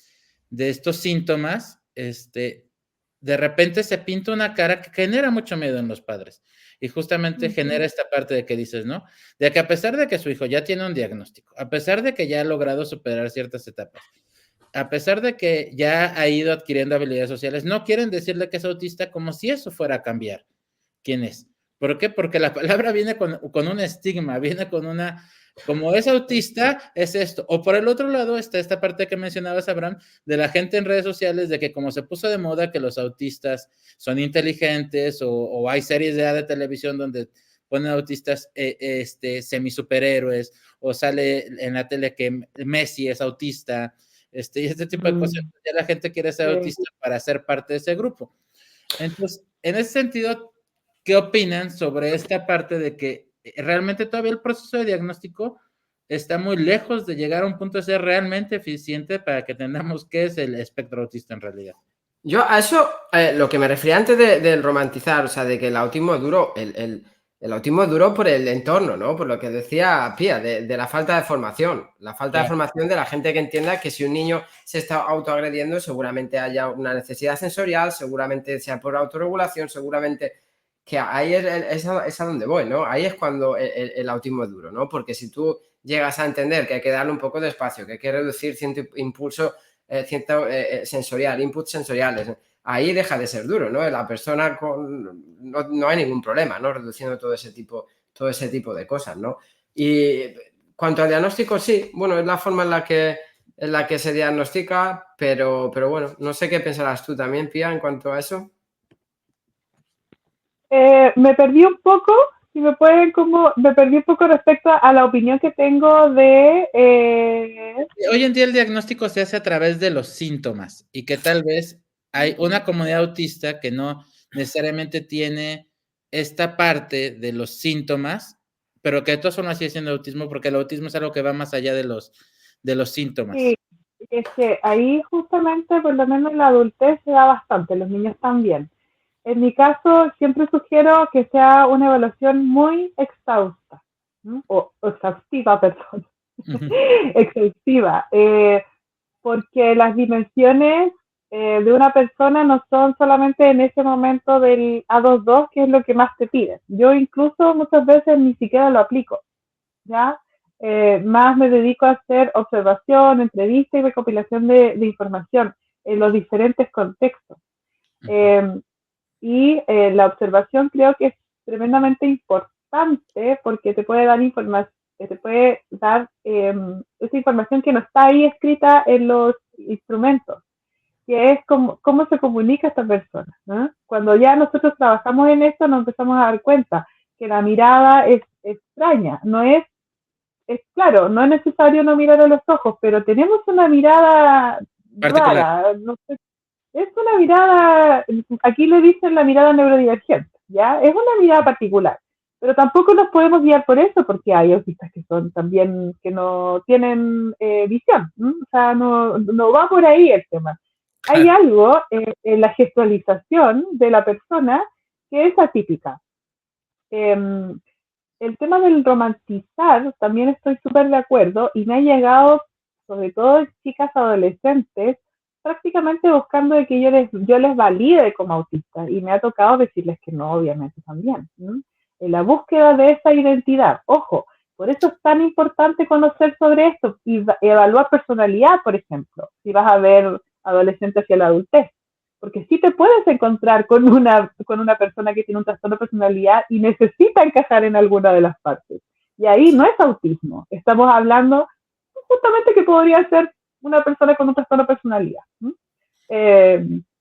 Speaker 1: estos síntomas, de repente se pinta una cara que genera mucho miedo en los padres y justamente genera esta parte de que dices, ¿no? De que a pesar de que su hijo ya tiene un diagnóstico, a pesar de que ya ha logrado superar ciertas etapas, a pesar de que ya ha ido adquiriendo habilidades sociales, no quieren decirle que es autista como si eso fuera a cambiar quién es. ¿Por qué? Porque la palabra viene con un estigma, viene con una, como es autista, es esto. O por el otro lado está esta parte que mencionabas, Abraham, de la gente en redes sociales, de que como se puso de moda que los autistas son inteligentes o hay series de televisión donde ponen autistas semi superhéroes o sale en la tele que Messi es autista, y este tipo de cosas, ya la gente quiere ser autista para ser parte de ese grupo. Entonces, en ese sentido, ¿qué opinan sobre esta parte de que realmente todavía el proceso de diagnóstico está muy lejos de llegar a un punto de ser realmente eficiente para que entendamos qué es el espectro autista en realidad?
Speaker 2: Yo a eso, lo que me refería antes del romantizar, o sea, de que el autismo es duro, el autismo es duro por el entorno, ¿no? Por lo que decía Pía, de la falta de formación. La falta de formación de la gente que entienda que si un niño se está autoagrediendo, seguramente haya una necesidad sensorial, seguramente sea por autorregulación, seguramente que ahí es a donde voy, ¿no? Ahí es cuando el autismo es duro, ¿no? Porque si tú llegas a entender que hay que darle un poco de espacio, que hay que reducir cierto impulso sensorial, inputs sensoriales, ahí deja de ser duro, ¿no? La persona no hay ningún problema, ¿no? Reduciendo todo ese tipo de cosas, ¿no? Y cuanto al diagnóstico, sí, bueno, es la forma en la que se diagnostica, pero bueno, no sé qué pensarás tú también, Pía, en cuanto a eso.
Speaker 3: Me perdí un poco, si me pueden me perdí un poco respecto a la opinión que tengo de...
Speaker 1: Hoy en día el diagnóstico se hace a través de los síntomas y que tal vez hay una comunidad autista que no necesariamente tiene esta parte de los síntomas, pero que de todas formas sigue siendo autismo porque el autismo es algo que va más allá de los síntomas.
Speaker 3: Sí, es que ahí justamente, por lo menos en la adultez, se da bastante, los niños también. En mi caso, siempre sugiero que sea una evaluación muy exhausta, ¿no? o exhaustiva, perdón. exhaustiva, porque las dimensiones de una persona no son solamente en ese momento del A22, que es lo que más te piden. Yo incluso muchas veces ni siquiera lo aplico, ¿ya? Más me dedico a hacer observación, entrevista y recopilación de información en los diferentes contextos. La observación creo que es tremendamente importante porque te puede dar información, esa información que no está ahí escrita en los instrumentos, que es cómo se comunica esta persona, ¿no? Cuando ya nosotros trabajamos en esto, nos empezamos a dar cuenta que la mirada es extraña, claro, no es necesario no mirar a los ojos, pero tenemos una mirada
Speaker 1: Particular.
Speaker 3: rara, no sé, es una mirada, aquí le dicen la mirada neurodivergente, ¿ya? Es una mirada particular, pero tampoco nos podemos guiar por eso, porque hay autistas que son también, que no tienen visión, ¿no? O sea, no va por ahí el tema. Hay algo en la gestualización de la persona que es atípica. El tema del romantizar también estoy súper de acuerdo y me ha llegado, sobre todo chicas adolescentes, prácticamente buscando de que yo les valide como autista y me ha tocado decirles que no, obviamente también. ¿No? En la búsqueda de esa identidad, ojo, por eso es tan importante conocer sobre esto y evaluar personalidad, por ejemplo, si vas a ver adolescentes hacia la adultez. Porque sí te puedes encontrar con una persona que tiene un trastorno de personalidad y necesita encajar en alguna de las partes. Y ahí no es autismo. Estamos hablando justamente que podría ser una persona con un trastorno de personalidad,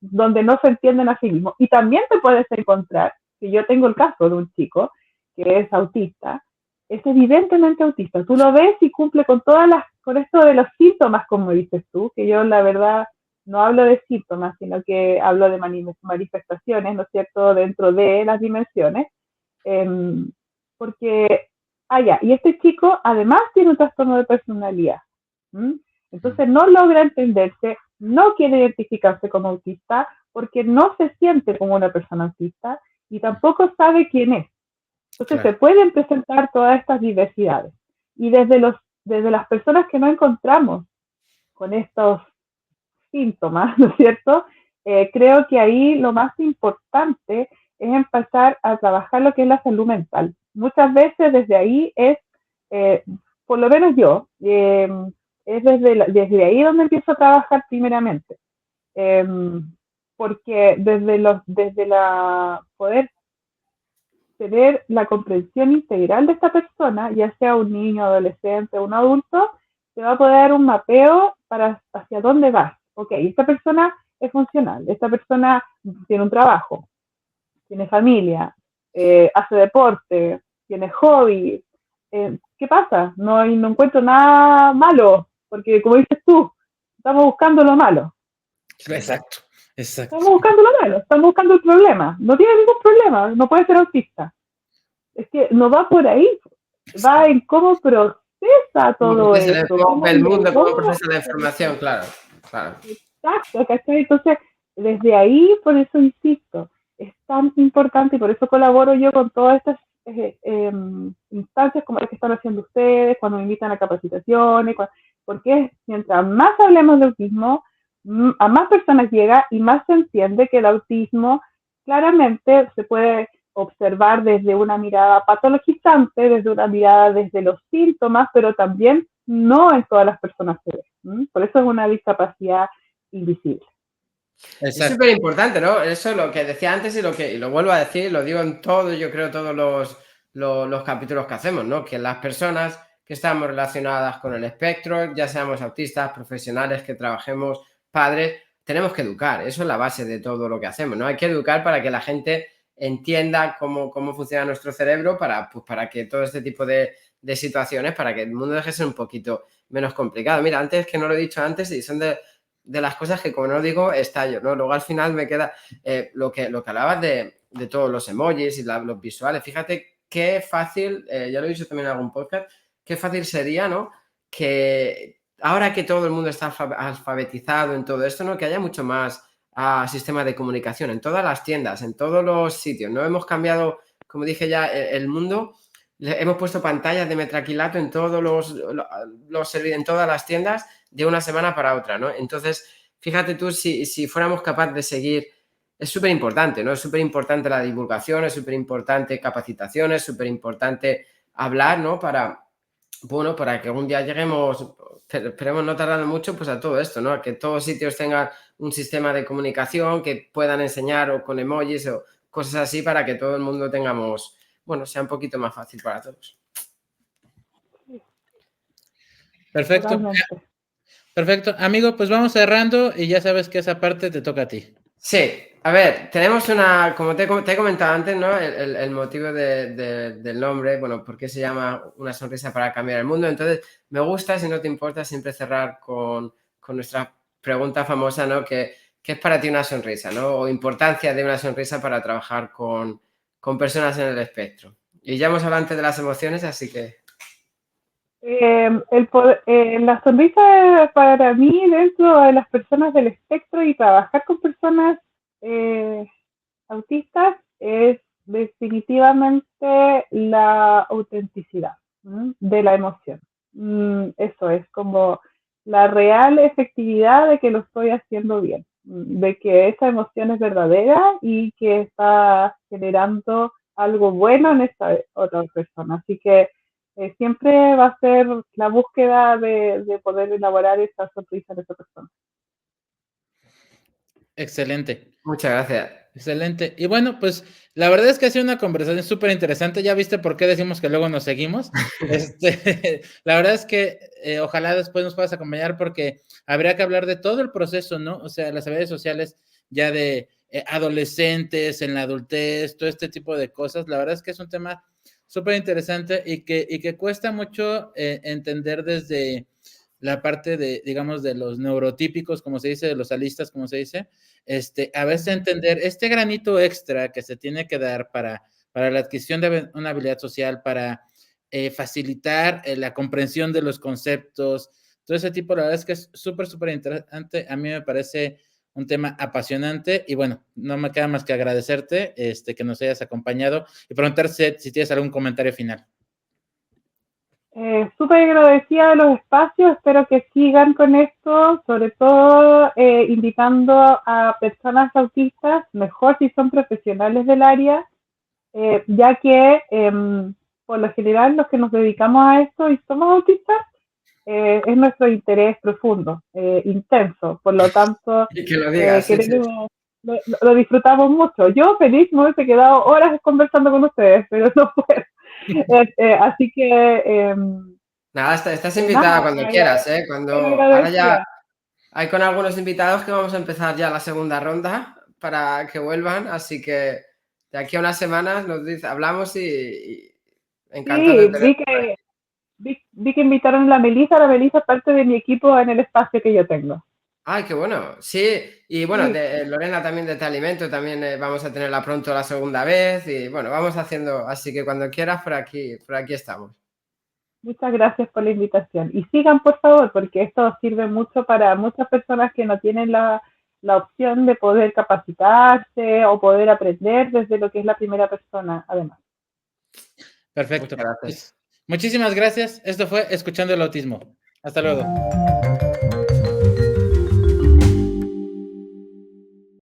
Speaker 3: donde no se entienden a sí mismos. Y también te puedes encontrar, que yo tengo el caso de un chico que es autista, es evidentemente autista. Tú lo ves y cumple con con esto de los síntomas, como dices tú, que yo la verdad no hablo de síntomas, sino que hablo de manifestaciones, ¿no es cierto?, dentro de las dimensiones, porque, ya, y este chico además tiene un trastorno de personalidad, entonces no logra entenderse, no quiere identificarse como autista, porque no se siente como una persona autista y tampoco sabe quién es. Entonces se pueden presentar todas estas diversidades. Y desde las personas que no encontramos con estos síntomas, ¿no es cierto? Creo que ahí lo más importante es empezar a trabajar lo que es la salud mental. Muchas veces desde ahí por lo menos yo, es desde ahí donde empiezo a trabajar primeramente. Porque desde la poder tener la comprensión integral de esta persona, ya sea un niño, adolescente o un adulto, te va a poder dar un mapeo para hacia dónde vas. Ok, esta persona es funcional, esta persona tiene un trabajo, tiene familia, hace deporte, tiene hobby. ¿Qué pasa? No encuentro nada malo, porque como dices tú, estamos buscando lo malo.
Speaker 1: Exacto.
Speaker 3: Estamos buscando lo malo, estamos buscando el problema. No tiene ningún problema, no puede ser autista. Es que no va por ahí, va en cómo procesa todo eso.
Speaker 2: Cómo ve el mundo, cómo procesa la información, claro.
Speaker 3: Exacto, ¿cachai? Entonces, desde ahí, por eso insisto, es tan importante y por eso colaboro yo con todas estas instancias como las que están haciendo ustedes, cuando me invitan a capacitaciones, porque mientras más hablemos de autismo, a más personas llega y más se entiende que el autismo claramente se puede observar desde una mirada patologizante, desde una mirada desde los síntomas, pero también no en todas las personas se ve. Por eso es una discapacidad invisible.
Speaker 2: Exacto. Es súper importante, ¿no? Eso es lo que decía antes y lo vuelvo a decir, lo digo en yo creo, todos los capítulos que hacemos, ¿no? Que las personas que estamos relacionadas con el espectro, ya seamos autistas, profesionales, que trabajemos, padres, tenemos que educar. Eso es la base de todo lo que hacemos, ¿no? Hay que educar para que la gente entienda cómo funciona nuestro cerebro para que todo este tipo de situaciones, para que el mundo deje de ser un poquito menos complicado. Mira, antes, que no lo he dicho antes, y son de las cosas que, como no digo, estallo, ¿no? Luego al final me queda lo que hablabas de todos los emojis y los visuales. Fíjate qué fácil, ya lo he dicho también en algún podcast, qué fácil sería, ¿no? Que ahora que todo el mundo está alfabetizado en todo esto, ¿no? Que haya mucho más sistema de comunicación en todas las tiendas, en todos los sitios, ¿no? Hemos cambiado, como dije ya, el mundo, Hemos puesto pantallas de metacrilato en todos en todas las tiendas de una semana para otra, ¿no? Entonces, fíjate tú si fuéramos capaces de seguir, es súper importante, ¿no? Es súper importante la divulgación, es súper importante capacitaciones, súper importante hablar, ¿no? Para que algún día lleguemos, esperemos no tardar mucho, pues a todo esto, ¿no? A que todos sitios tengan un sistema de comunicación, que puedan enseñar o con emojis o cosas así para que todo el mundo tengamos, sea un poquito más fácil para todos.
Speaker 1: Perfecto.
Speaker 3: Totalmente.
Speaker 1: Perfecto. Amigo, pues vamos cerrando y ya sabes que esa parte te toca a ti.
Speaker 2: Sí, a ver, tenemos como te he comentado antes, ¿no? El motivo del nombre, ¿por qué se llama Una sonrisa para cambiar el mundo? Entonces, me gusta, si no te importa, siempre cerrar con nuestra pregunta famosa, ¿no? ¿Qué es para ti una sonrisa, ¿no? O importancia de una sonrisa para trabajar con personas en el espectro. Y ya hemos hablado antes de las emociones, así que...
Speaker 3: La sonrisa para mí dentro de las personas del espectro y trabajar con personas autistas es definitivamente la autenticidad de la emoción. Eso es como la real efectividad de que lo estoy haciendo bien, de que esa emoción es verdadera y que está generando algo bueno en esta otra persona. Así que siempre va a ser la búsqueda de poder elaborar esa sonrisa de esa persona.
Speaker 1: Excelente.
Speaker 2: Muchas gracias.
Speaker 1: Excelente. Y bueno, pues la verdad es que ha sido una conversación súper interesante. Ya viste por qué decimos que luego nos seguimos. La verdad es que ojalá después nos puedas acompañar porque habría que hablar de todo el proceso, ¿no? O sea, las habilidades sociales ya de adolescentes, en la adultez, todo este tipo de cosas. La verdad es que es un tema súper interesante y que cuesta mucho entender desde la parte de, digamos, de los neurotípicos, como se dice, de los alistas, como se dice, a veces entender este granito extra que se tiene que dar para la adquisición de una habilidad social, para facilitar la comprensión de los conceptos, todo ese tipo, la verdad es que es súper, súper interesante. A mí me parece un tema apasionante y bueno, no me queda más que agradecerte que nos hayas acompañado y preguntarte si tienes algún comentario final.
Speaker 3: Súper agradecida de los espacios, espero que sigan con esto, sobre todo invitando a personas autistas, mejor si son profesionales del área, ya que por lo general los que nos dedicamos a esto y somos autistas, es nuestro interés profundo, intenso, por lo tanto
Speaker 2: Y que lo digas, sí.
Speaker 3: lo disfrutamos mucho. Yo feliz me hubiese quedado horas conversando con ustedes, pero no puedo. Así que...
Speaker 2: nada, estás invitada cuando quieras, ¿eh? Ahora ya hay con algunos invitados que vamos a empezar ya la segunda ronda para que vuelvan, así que de aquí a unas semanas hablamos y encantado de tener.
Speaker 3: Vi que invitaron a la Melissa es parte de mi equipo en el espacio que yo tengo.
Speaker 2: Ay, qué bueno, sí, y bueno, de Lorena también de Te Alimento, también vamos a tenerla pronto la segunda vez y bueno, vamos haciendo, así que cuando quieras por aquí estamos.
Speaker 3: Muchas gracias por la invitación. Y sigan, por favor, porque esto sirve mucho para muchas personas que no tienen la opción de poder capacitarse o poder aprender desde lo que es la primera persona, además.
Speaker 1: Perfecto. Muchísimas gracias. Esto fue Escuchando el Autismo. Hasta luego.